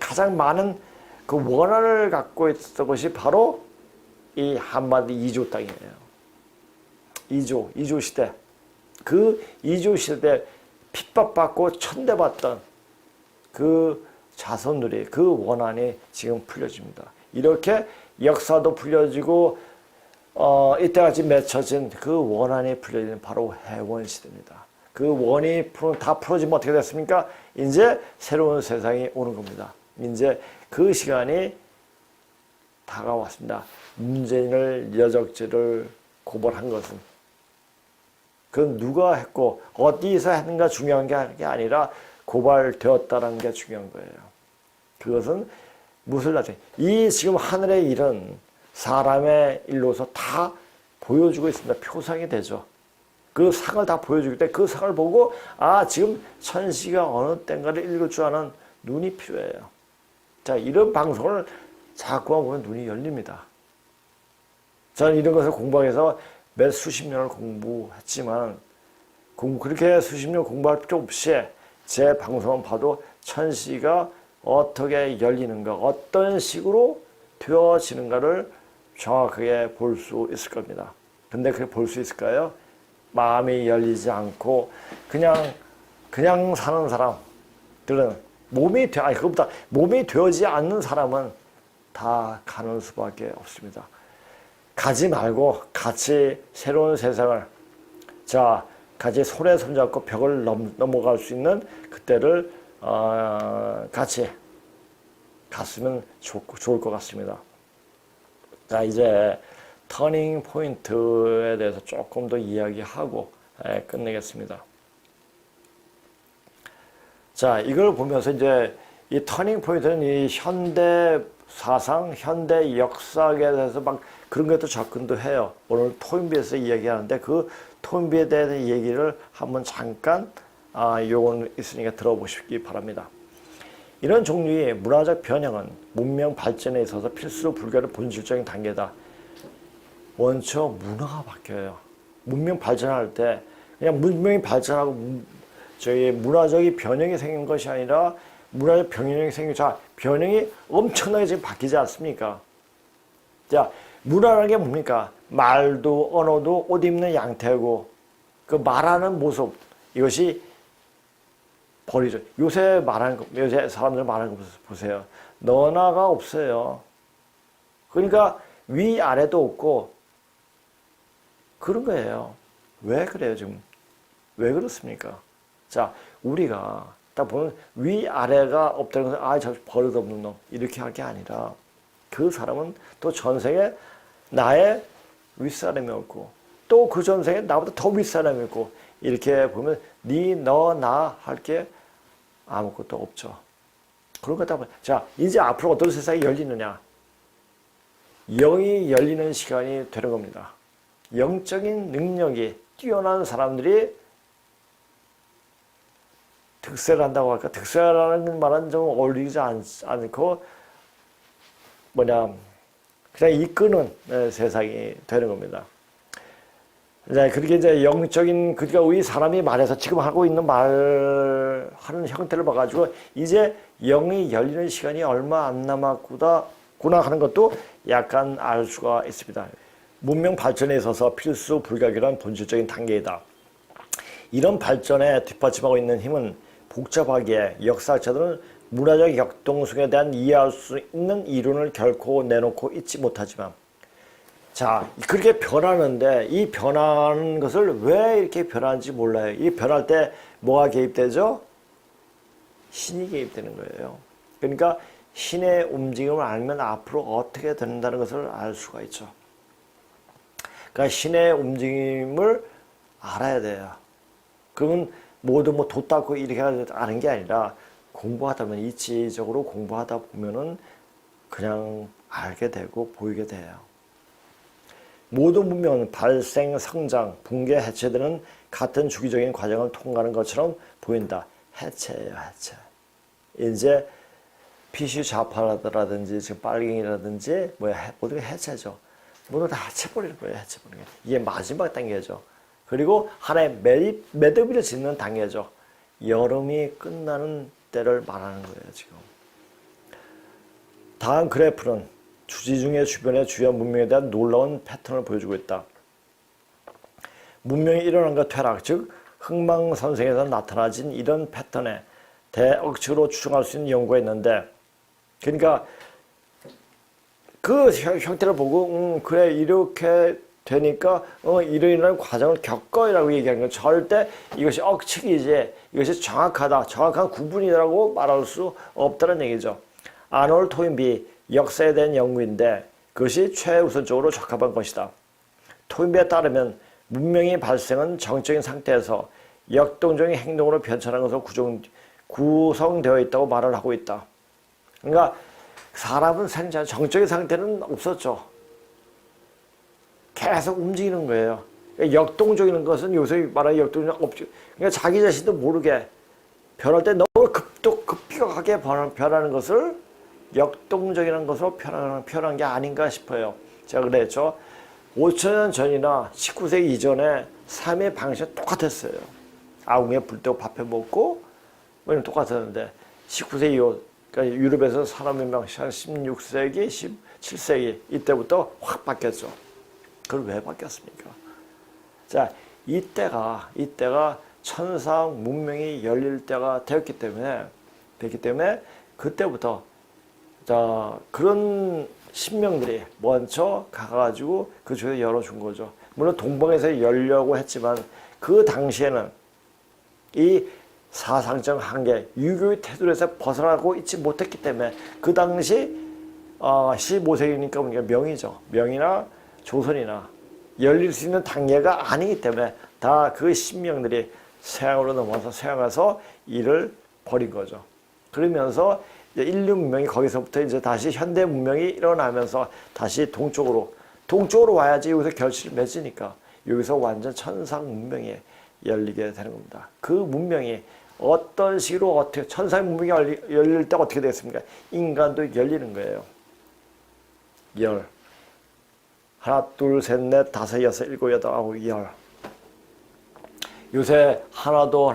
A: 가장 많은 그 원한을 갖고 있었던 것이 바로 이 한마디 이조 땅이에요. 이조 시대. 그 이조 시대 때 핍박받고 천대받던 그 자손들이 그 원한이 지금 풀려집니다. 이렇게 역사도 풀려지고 이때까지 맺혀진 그 원한이 풀려지는 바로 해원시대입니다. 그 원이 다 풀어지면 어떻게 됐습니까? 이제 새로운 세상이 오는 겁니다. 이제 그 시간이 다가왔습니다. 문재인을 여적죄를 고발한 것은 그건 누가 했고 어디서 했는가 중요한 게 아니라 고발되었다는 게 중요한 거예요. 그것은 무엇을 나타내? 이 지금 하늘의 일은 사람의 일로서 다 보여주고 있습니다. 표상이 되죠. 그 상을 다 보여주기 때문에 그 상을 보고 지금 천시가 어느 때인가를 읽을 줄 아는 눈이 필요해요. 자, 이런 방송을 자꾸만 보면 눈이 열립니다. 저는 이런 것을 공부해서 몇 수십 년을 공부했지만 그렇게 수십 년 공부할 필요 없이 제 방송만 봐도 천시가 어떻게 열리는가, 어떤 식으로 되어지는가를 정확하게 볼 수 있을 겁니다. 근데 그렇게 볼 수 있을까요? 마음이 열리지 않고 그냥 사는 사람들은 그것보다 몸이 되어지지 않는 사람은 다 가는 수밖에 없습니다. 가지 말고 같이 새로운 세상을, 같이 손에 손잡고 벽을 넘어갈 수 있는 그때를 같이 갔으면 좋을 것 같습니다. 자, 이제 터닝 포인트에 대해서 조금 더 이야기하고 끝내겠습니다. 자, 이걸 보면서 이제 이 터닝 포인트는 이 현대 사상, 현대 역사에 대해서 막 그런 것도 접근도 해요. 오늘 토인비에서 이야기하는데 그 토인비에 대한 얘기를 한번 잠깐 요건 있으니까 들어보시기 바랍니다. 이런 종류의 문화적 변형은 문명 발전에 있어서 필수 불가의 본질적인 단계다. 원초 문화가 바뀌어요. 문명 발전할 때 그냥 문명이 발전하고 저희 문화적인 변형이 생긴 것이 아니라 문화적 변형이 생긴 변형이 엄청나게 지금 바뀌지 않습니까? 자, 문화라는 게 뭡니까? 말도 언어도 옷 입는 양태고 그 말하는 모습 이것이 버리죠. 요새 사람들 말하는 거 보세요. 너나가 없어요. 그러니까 위아래도 없고 그런 거예요. 왜 그래요, 지금? 왜 그렇습니까? 자, 우리가 딱 보면 위아래가 없다는 것은 저 버릇없는 놈 이렇게 할 게 아니라 그 사람은 또 전생에 나의 윗사람이 없고 또 그 전생에 나보다 더 윗사람이 있고 이렇게 보면 니, 너, 나 할 게 아무것도 없죠. 그런 거다 보면 자, 이제 앞으로 어떤 세상이 열리느냐? 영이 열리는 시간이 되는 겁니다. 영적인 능력이 뛰어난 사람들이 득세를 한다고 할까? 득세라는 말은 좀 어울리지 않고 그냥 이끄는 세상이 되는 겁니다. 이제 그렇게 이제 영적인 그러니까 우리 사람이 말해서 지금 하고 있는 말하는 형태를 봐가지고 이제 영이 열리는 시간이 얼마 안 남았구나 하는 것도 약간 알 수가 있습니다. 문명 발전에 있어서 필수 불가결한 본질적인 단계이다. 이런 발전에 뒷받침하고 있는 힘은 복잡하기에 역사학자들은 문화적 역동성에 대한 이해할 수 있는 이론을 결코 내놓고 있지 못하지만 자, 그렇게 변하는데 이 변하는 것을 왜 이렇게 변하는지 몰라요. 이 변할 때 뭐가 개입되죠? 신이 개입되는 거예요. 그러니까 신의 움직임을 알면 앞으로 어떻게 된다는 것을 알 수가 있죠. 그러니까 신의 움직임을 알아야 돼요. 그러면 모두 도 닦고 이렇게 아는 게 아니라 공부하다 보면 이치적으로 공부하다 보면은 그냥 알게 되고 보이게 돼요. 모든 문명은 발생, 성장, 붕괴, 해체되는 같은 주기적인 과정을 통과하는 것처럼 보인다. 해체예요, 해체. 이제 PC 좌파라든지 지금 빨갱이라든지 모든 게 해체죠. 모두 다 해체버리는 거예요, 해체버리는 게. 이게 마지막 단계죠. 그리고 하나의 매듭을 짓는 단계죠. 여름이 끝나는 때를 말하는 거예요, 지금. 다음 그래프는 주지중의 주변의 주요 문명에 대한 놀라운 패턴을 보여주고 있다. 문명이 일어난과 퇴락, 즉 흥망선생에서 나타나진 이런 패턴에 대억측으로 추정할 수 있는 연구가 있는데 그러니까 그 형태를 보고 그래 이렇게 되니까 이런 과정을 겪어라고 얘기하는 건 절대 이것이 억측이지 이것이 정확하다, 정확한 구분이라고 말할 수 없다는 얘기죠. 아놀드 토인비 역사에 대한 연구인데 그것이 최우선적으로 적합한 것이다. 토인비에 따르면 문명의 발생은 정적인 상태에서 역동적인 행동으로 변천한 것으로 구성되어 있다고 말을 하고 있다. 그러니까 사람은 생전 정적인 상태는 없었죠. 계속 움직이는 거예요. 그러니까 역동적인 것은 요새 말하는 역동적 없죠. 그러니까 자기 자신도 모르게 변할 때 너무 급격하게 변하는 것을 역동적이라는 것으로 표현한 게 아닌가 싶어요. 제가 그랬죠. 5,000년 전이나 19세기 이전에 삶의 방식은 똑같았어요. 아궁이에 불 때고 밥해 먹고 이런 똑같았는데 19세기 이후 그러니까 유럽에서 산업의 방식 한 16세기, 17세기 이때부터 확 바뀌었죠. 그걸 왜 바뀌었습니까? 자, 이때가 천상 문명이 열릴 때가 되었기 때문에 그때부터 자 그런 신명들이 먼저 가가지고 그 조에 열어준 거죠. 물론 동방에서 열려고 했지만 그 당시에는 이 사상적 한계, 유교의 테두리에서 벗어나고 있지 못했기 때문에 그 당시 15세기니까 우리가 명이죠. 명이나 조선이나 열릴 수 있는 단계가 아니기 때문에 다 그 신명들이 서양으로 넘어와서 서양에서 일을 벌인 거죠. 그러면서 이제 인류 문명이 거기서부터 이제 다시 현대 문명이 일어나면서 다시 동쪽으로 와야지 여기서 결실을 맺으니까 여기서 완전 천상 문명이 열리게 되는 겁니다. 그 문명이 어떤 식으로 어떻게 천상 문명이 열릴 때 어떻게 되겠습니까? 인간도 열리는 거예요. 열. 하나, 둘, 셋, 넷, 다섯, 여섯, 일곱, 여덟, 아홉, 열. 요새 하나도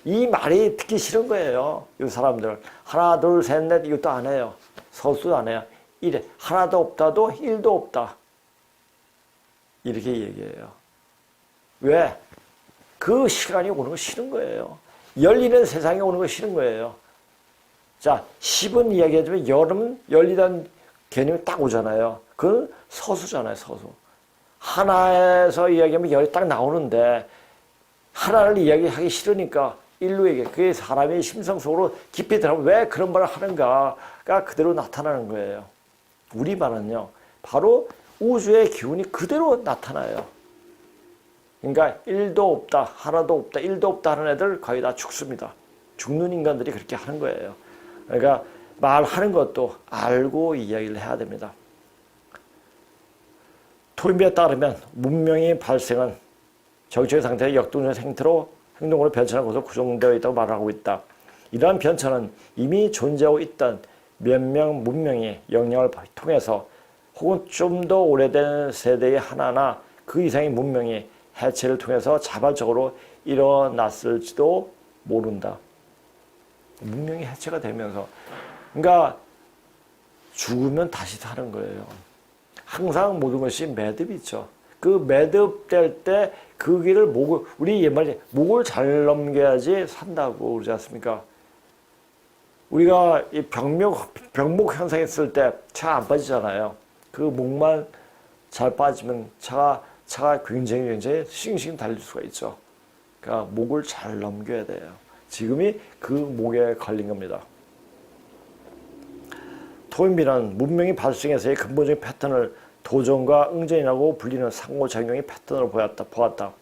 A: 이 말이 듣기 싫은 거예요. 이 사람들 하나, 둘, 셋, 넷 이것도 안 해요. 서술도 안 해요. 이래 하나도 없다도 일도 없다. 이렇게 얘기해요. 왜? 그 시간이 오는 거 싫은 거예요. 열리는 세상이 오는 거 싫은 거예요. 자, 10은 이야기하지만 열은 열리다는 개념이 딱 오잖아요. 그건 서수잖아요, 서수. 하나에서 이야기하면 열이 딱 나오는데 하나를 이야기하기 싫으니까 일로 얘기해. 그게 사람의 심성 속으로 깊이 들어가면 왜 그런 말을 하는가가 그대로 나타나는 거예요. 우리말은요, 바로 우주의 기운이 그대로 나타나요. 그러니까 1도 없다, 하나도 없다, 1도 없다 하는 애들 거의 다 죽습니다. 죽는 인간들이 그렇게 하는 거예요. 그러니까 말하는 것도 알고 이야기를 해야 됩니다. 토인비에 따르면 문명의 발생은 정치적 상태의 역동적 행태로 행동으로 변천한 것으로 구성되어 있다고 말하고 있다. 이러한 변천은 이미 존재하고 있던 몇 명 문명의 영향을 통해서 혹은 좀 더 오래된 세대의 하나나 그 이상의 문명이 해체를 통해서 자발적으로 일어났을지도 모른다. 문명이 해체가 되면서 그러니까 죽으면 다시 사는 거예요. 항상 모든 것이 매듭이 있죠. 그 매듭될 때 그 길을 우리 옛말에 목을 잘 넘겨야지 산다고 그러지 않습니까? 우리가 이 병목 현상이 있을 때 차 안 빠지잖아요. 그 목만 잘 빠지면 차가 굉장히 싱싱 달릴 수가 있죠. 그러니까 목을 잘 넘겨야 돼요. 지금이 그 목에 걸린 겁니다. 토인비는 문명이 발생해서의 근본적인 패턴을 도전과 응전이라고 불리는 상호작용의 패턴으로 보았다.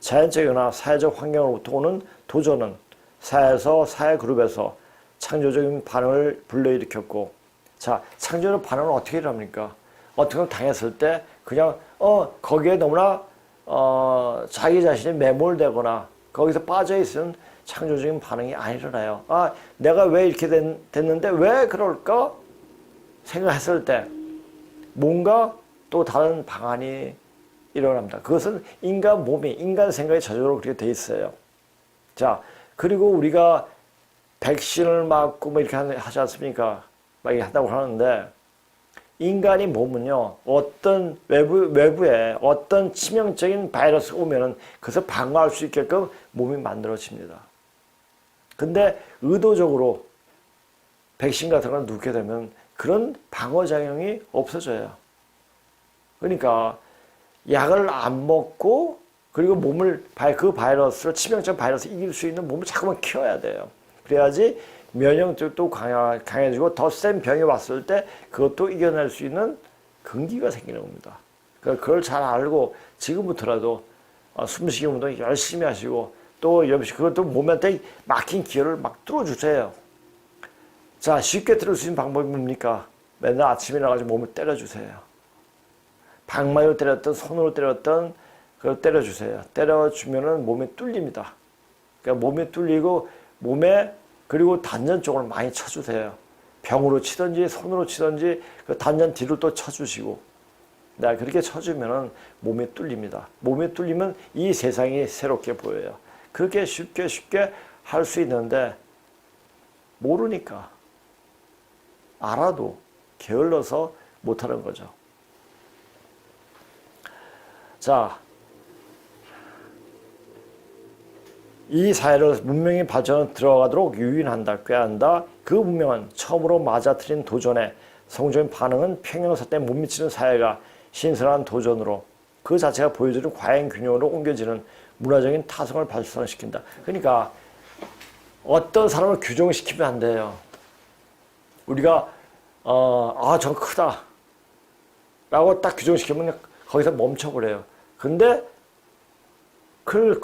A: 자연적이나 사회적 환경으로부터 오는 도전은 사회 그룹에서 창조적인 반응을 불러일으켰고, 자, 창조적 반응은 어떻게 일합니까? 어떻게 당했을 때 그냥 거기에 너무나 자기 자신이 매몰되거나 거기서 빠져있으면 창조적인 반응이 안 일어나요. 내가 왜 이렇게 됐는데 왜 그럴까? 생각했을 때 뭔가 또 다른 방안이 일어납니다. 그것은 인간 몸이, 인간 생각이 저절로 그렇게 돼 있어요. 자, 그리고 우리가 백신을 맞고 뭐 이렇게 하지 않습니까? 막 이렇게 한다고 하는데, 인간이 몸은요, 어떤 외부에 어떤 치명적인 바이러스가 오면은 그것을 방어할 수 있게끔 몸이 만들어집니다. 근데 의도적으로 백신 같은 걸 눕게 되면 그런 방어작용이 없어져요. 그러니까 약을 안 먹고 그리고 그 바이러스를 치명적 바이러스를 이길 수 있는 몸을 자꾸만 키워야 돼요. 그래야지 면역력도 강해지고 더 센 병이 왔을 때 그것도 이겨낼 수 있는 근기가 생기는 겁니다. 그걸 잘 알고 지금부터라도 숨쉬기 운동 열심히 하시고 또 그것도 몸한테 막힌 기혈을 막 뚫어주세요. 자, 쉽게 들을 수 있는 방법이 뭡니까? 맨날 아침에 일어나가지고 몸을 때려주세요. 방망이로 때렸던 손으로 때렸던 그걸 때려주세요. 때려주면은 몸이 뚫립니다. 그러니까 몸이 뚫리고 그리고 단전 쪽을 많이 쳐주세요. 병으로 치든지 손으로 치든지 그 단전 뒤로 또 쳐주시고. 그렇게 쳐주면은 몸이 뚫립니다. 몸이 뚫리면 이 세상이 새롭게 보여요. 그렇게 쉽게 할 수 있는데 모르니까. 알아도 게을러서 못하는 거죠. 자, 이 사회를 문명의 발전을 들어가도록 유인한다, 꾀한다. 그 문명은 처음으로 맞아들인 도전에 성적인 반응은 평형사 때문에 못 미치는 사회가 신선한 도전으로 그 자체가 보여주는 과잉균형으로 옮겨지는 문화적인 타성을 발전시킨다. 그러니까 어떤 사람을 규정시키면 안 돼요. 우리가 저 크다. 라고 딱 규정시키면 거기서 멈춰버려요. 근데 클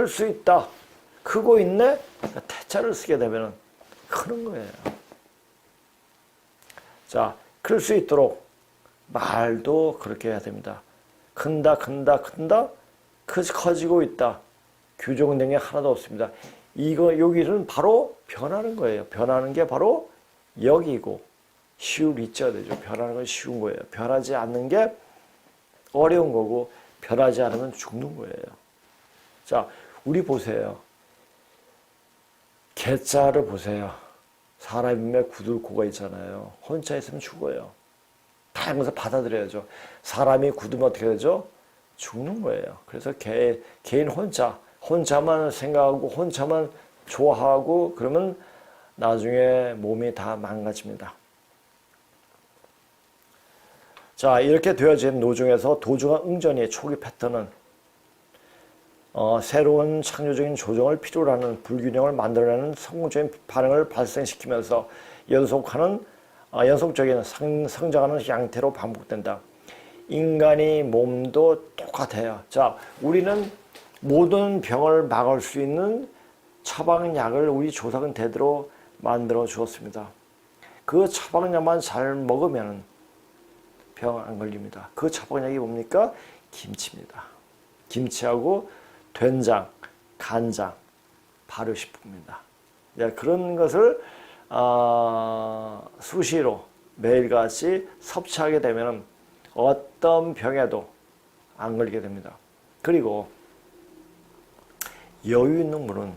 A: 수 있다. 크고 있네? 태자를 쓰게 되면 크는 거예요. 자, 클 수 있도록 말도 그렇게 해야 됩니다. 큰다. 커지고 있다. 규정된 게 하나도 없습니다. 여기는 바로 변하는 거예요. 변하는 게 바로 여기고, 쉬울 있죠. 되죠. 변하는 건 쉬운 거예요. 변하지 않는 게 어려운 거고, 변하지 않으면 죽는 거예요. 자, 우리 보세요. 개자를 보세요. 사람의 굳을코가 있잖아요. 혼자 있으면 죽어요. 다양한 것을 받아들여야죠. 사람이 굳으면 어떻게 되죠? 죽는 거예요. 그래서 개인 혼자만 생각하고 혼자만 좋아하고 그러면 나중에 몸이 다 망가집니다. 자, 이렇게 되어진 노중에서 도중한 응전이 초기 패턴은 새로운 창조적인 조정을 필요로 하는 불균형을 만들어내는 성공적인 반응을 발생시키면서 연속적인 성장하는 양태로 반복된다. 인간이 몸도 똑같아요. 자, 우리는 모든 병을 막을 수 있는 처방약을 우리 조상은 대대로 만들어 주었습니다. 그 처방약만 잘 먹으면 병 안 걸립니다. 그 처방약이 뭡니까? 김치입니다. 김치하고 된장, 간장, 발효식품입니다. 그런 것을 수시로 매일같이 섭취하게 되면 어떤 병에도 안 걸리게 됩니다. 그리고 여유 있는 분은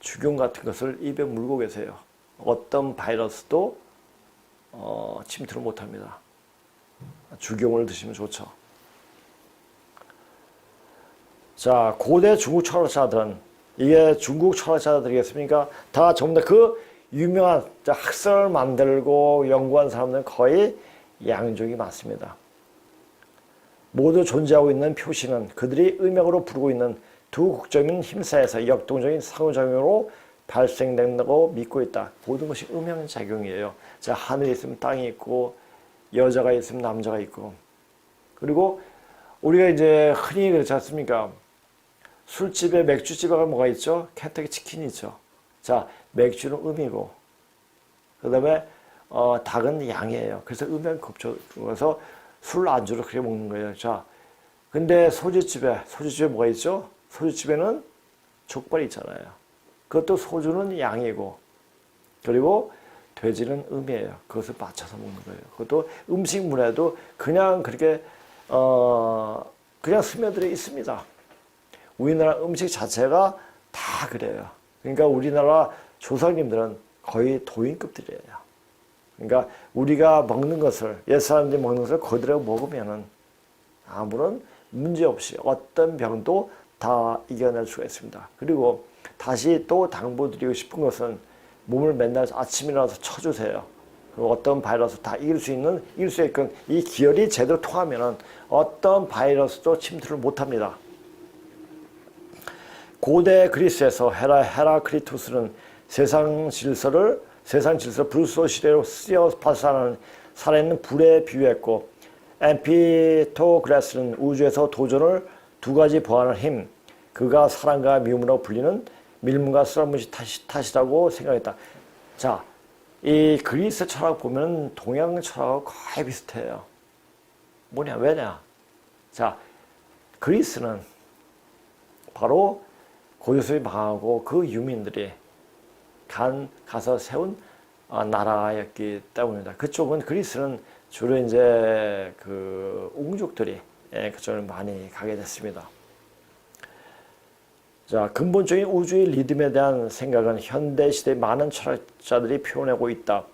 A: 죽용 같은 것을 입에 물고 계세요. 어떤 바이러스도 침투를 못합니다. 죽용을 드시면 좋죠. 자, 고대 중국 철학자들은 이게 중국 철학자들이겠습니까? 다 전부 다 그 유명한 학설을 만들고 연구한 사람들은 거의 양족이 많습니다. 모두 존재하고 있는 표시는 그들이 음역으로 부르고 있는 두 극적인 힘사에서 역동적인 상호작용으로 발생된다고 믿고 있다. 모든 것이 음역작용이에요. 자, 하늘이 있으면 땅이 있고 여자가 있으면 남자가 있고, 그리고 우리가 이제 흔히 그렇지 않습니까? 술집에 맥주집에 가면 뭐가 있죠? kentucky 치킨이 있죠. 자, 맥주는 음이고 그 다음에 닭은 양이에요. 그래서 음양 겹쳐서 술 안주로 그렇게 먹는 거예요. 자, 근데 소주집에 뭐가 있죠? 소주집에는 족발이 있잖아요. 그것도 소주는 양이고 그리고 돼지는 음이에요. 그것을 맞춰서 먹는 거예요. 그것도 음식 문화에도 그냥 그렇게 그냥 스며들어 있습니다. 우리나라 음식 자체가 다 그래요. 그러니까 우리나라 조상님들은 거의 도인급들이에요. 그러니까 우리가 먹는 것을, 옛사람들이 먹는 것을 그대로 먹으면은 아무런 문제 없이 어떤 병도 다 이겨낼 수가 있습니다. 그리고 다시 또 당부드리고 싶은 것은 몸을 맨날 아침에 일어나서 쳐주세요. 그리고 어떤 바이러스 다 이길 수 있게끔 이 기혈이 제대로 통하면은 어떤 바이러스도 침투를 못합니다. 고대 그리스에서 헤라크리투스는 세상 질서를 불소 시대로 쓰여 발산하는 살아있는 불에 비유했고, 엠피토그레스는 우주에서 도전을 두 가지 보완하는 힘, 그가 사랑과 미움으로 불리는 밀물과 쓰라무시 탓이라고 생각했다. 자, 이 그리스 철학 보면 동양 철학하고 거의 비슷해요. 왜냐? 자, 그리스는 바로 고요소이 망하고 그 유민들이 가서 세운 나라였기 때문이다. 그쪽은 그리스는 주로 이제 그 웅족들이 그쪽을 많이 가게 됐습니다. 자, 근본적인 우주의 리듬에 대한 생각은 현대 시대의 많은 철학자들이 표현하고 있다.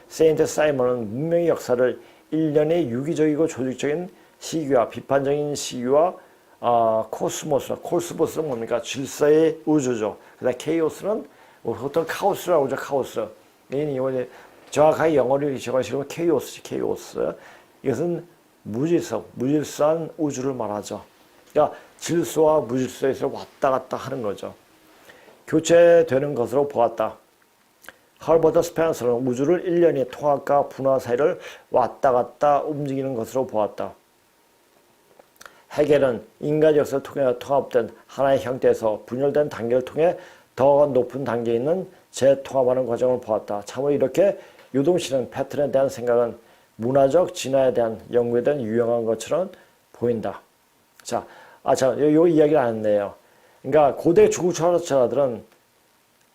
A: 세인트 사이먼은 문명의 역사를 일련의 유기적이고 조직적인 시기와 비판적인 시기와 코스모스는 뭡니까? 질서의 우주죠. 그다음 케이오스는 보통 카오스라고 하죠. 카오스. 정확하게 영어로 적어주시면 케이오스. 이것은 무질서한 우주를 말하죠. 그러니까 질서와 무질서에서 왔다 갔다 하는 거죠. 교체되는 것으로 보았다. 허버트 스펜서는 우주를 1년이 통합과 분화 사이를 왔다 갔다 움직이는 것으로 보았다. 해겔은 인간 역사를 통해 통합된 하나의 형태에서 분열된 단계를 통해 더 높은 단계에 있는 재통합하는 과정을 보았다. 참으로 이렇게 유동시는 패턴에 대한 생각은 문화적 진화에 대한 연구에 대한 유용한 것처럼 보인다. 자, 요 이야기를 안 했네요. 그러니까 고대 중국 철학자들은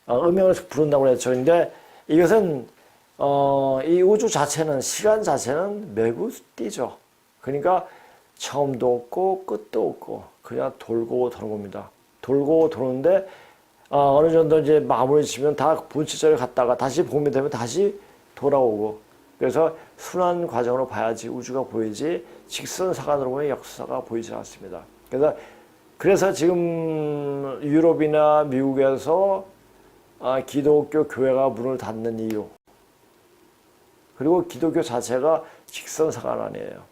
A: 음영을 부른다고 했죠. 근데 이것은 이 우주 자체는 시간 자체는 매우 띄죠. 그러니까 처음도 없고 끝도 없고 그냥 돌고 도는 겁니다. 돌고 도는데 어느 정도 이제 마무리 지면 다 본체적으로 갔다가 다시 봄이 되면 다시 돌아오고 그래서 순환 과정으로 봐야지 우주가 보이지 직선사관으로 보면 역사가 보이지 않습니다. 그래서 지금 유럽이나 미국에서 기독교 교회가 문을 닫는 이유 그리고 기독교 자체가 직선사관 아니에요.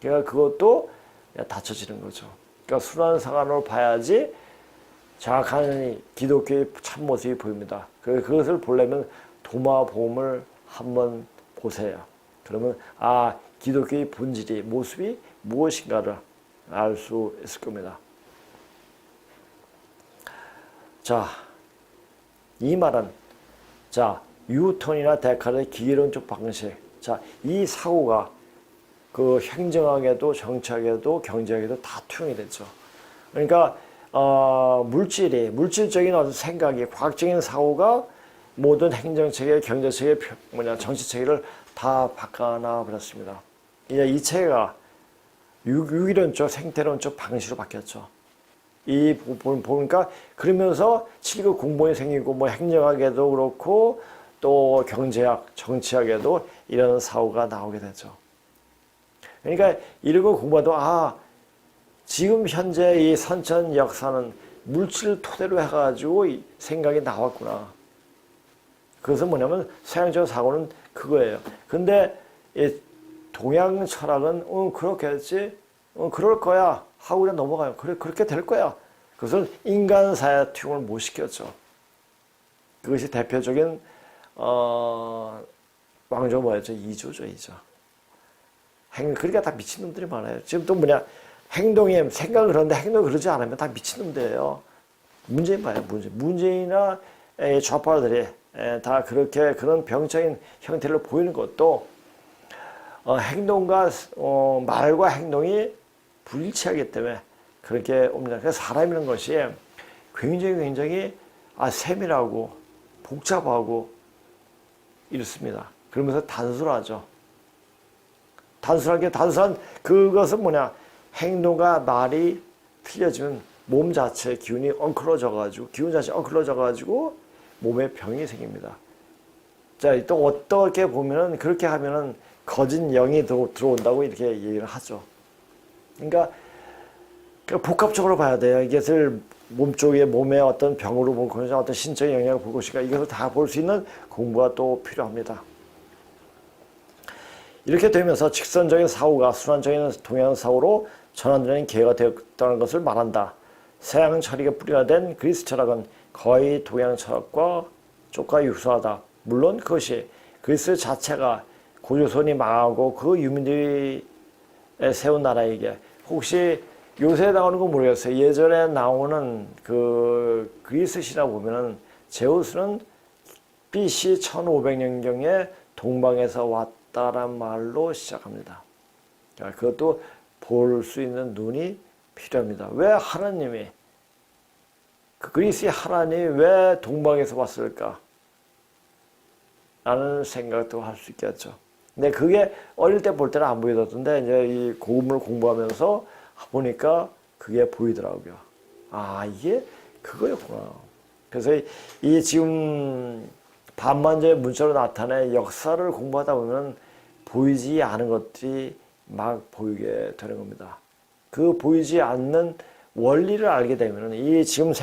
A: 그러니까 그것도 닫혀지는 거죠. 그러니까 순환사관으로 봐야지 정확한 기독교의 참모습이 보입니다. 그것을 보려면 도마보험을 한번 보세요. 그러면 기독교의 본질이 모습이 무엇인가를 알 수 있을 겁니다. 자, 이 말은 뉴턴이나 데카르트의 기계론적 방식 이 사고가 그 행정학에도 정치학에도 경제학에도 다 투영이 됐죠. 그러니까 물질적인 어떤 생각이 과학적인 사고가 모든 행정체계, 경제체계, 정치체계를 다 바꿔놔 버렸습니다. 이제 이 체계가 유기론적, 생태론적 방식으로 바뀌었죠. 이 보니까 그러면서 7급 공무원이 생기고 뭐 행정학에도 그렇고 또 경제학, 정치학에도 이런 사고가 나오게 되죠. 그러니까 이런 거 공부해도 지금 현재 이 선천 역사는 물질을 토대로 해가지고 생각이 나왔구나. 그것은 뭐냐면 서양적 사고는 그거예요. 근데 이 동양 철학은 그렇겠지, 그럴 거야 하고 그냥 넘어가요. 그래 그렇게 될 거야. 그것은 인간사회 투영을 못 시켰죠. 그것이 대표적인 왕조 뭐였죠? 이조죠, 이조. 그러니까 다 미친놈들이 많아요. 지금 또 행동이 생각을 하는데 행동을 그러지 않으면 다 미친놈들이에요. 문재인 봐요, 문재인이나 좌파들이 다 그렇게 그런 병적인 형태를 보이는 것도 행동과 말과 행동이 불일치하기 때문에 그렇게 옵니다. 그래서 사람이라는 것이 굉장히 세밀하고 복잡하고 이렇습니다. 그러면서 단순하죠. 단순한 그것은 행동과 말이 틀려지면 몸 자체의 기운이 기운 자체가 엉클어져가지고 몸에 병이 생깁니다. 자, 또 어떻게 보면은 그렇게 하면은 거진 영이 들어온다고 이렇게 얘기를 하죠. 그러니까 복합적으로 봐야 돼요. 이것을 몸의 어떤 병으로 볼 것인가, 어떤 신체의 영향을 볼 것인가, 이것을 다 볼 수 있는 공부가 또 필요합니다. 이렇게 되면서 직선적인 사고가 순환적인 동양 사고로 전환되는 기회가 되었다는 것을 말한다. 서양 철학의 뿌리가 된 그리스 철학은 거의 동양 철학과 쪽과 유사하다. 물론 그것이 그리스 자체가 고조선이 망하고 그 유민들이 세운 나라에게 혹시 요새 나오는 건 모르겠어요. 예전에 나오는 그 그리스 신화 보면은 제우스는 BC 1500년경에 동방에서 왔다란 말로 시작합니다. 그것도 볼 수 있는 눈이 필요합니다. 왜 하나님이 그리스의 하나님이 왜 동방에서 왔을까? 라는 생각도 할 수 있겠죠. 근데 그게 어릴 때 볼 때는 안 보이던데 이제 이 고음을 공부하면서 보니까 그게 보이더라고요. 이게 그거였구나. 그래서 이 지금 반만자의 문자로 나타낸 역사를 공부하다 보면 보이지 않은 것들이 막 보이게 되는 겁니다. 그 보이지 않는 원리를 알게 되면 이 지금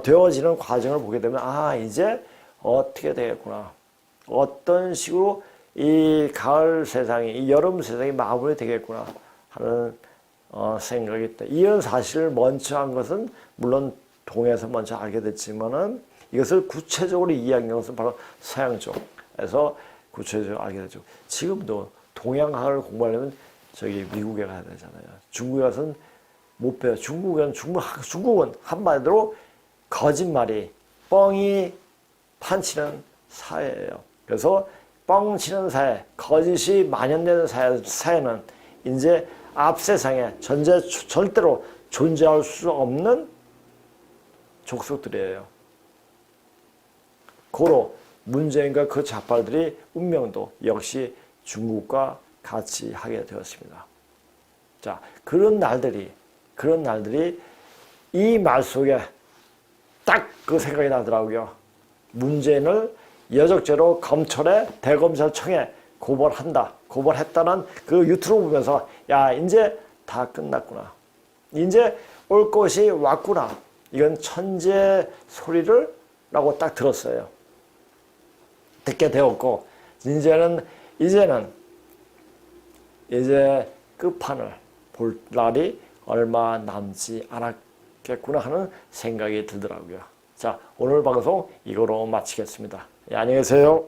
A: 되어지는 과정을 보게 되면 이제 어떻게 되겠구나. 어떤 식으로 이 가을 세상이, 이 여름 세상이 마무리 되겠구나 하는 생각이 있다. 이런 사실을 먼저 한 것은 물론 동에서 먼저 알게 됐지만은 이것을 구체적으로 이해한 것은 바로 서양 쪽에서 구체적으로 알게 되죠. 지금도 동양학을 공부하려면 저기 미국에 가야 되잖아요. 중국에 가서는 못 배워요. 중국은 한마디로 거짓말이, 뻥이 판치는 사회예요. 그래서 뻥치는 사회, 거짓이 만연되는 사회는 이제 앞세상에 절대로 존재할 수 없는 족속들이에요. 고로 문재인과 그 좌빨들이 운명도 역시 중국과 같이 하게 되었습니다. 자, 그런 날들이 이 말 속에 딱 그 생각이 나더라고요. 문재인을 여적죄로 검찰에 대검찰청에 고발했다는 그 유튜브 보면서 야, 이제 다 끝났구나. 이제 올 것이 왔구나. 이건 천재 소리를 라고 딱 들었어요. 듣게 되었고 이제 끝판을 볼 날이 얼마 남지 않았겠구나 하는 생각이 들더라고요. 자, 오늘 방송 이거로 마치겠습니다. 예, 안녕히 계세요.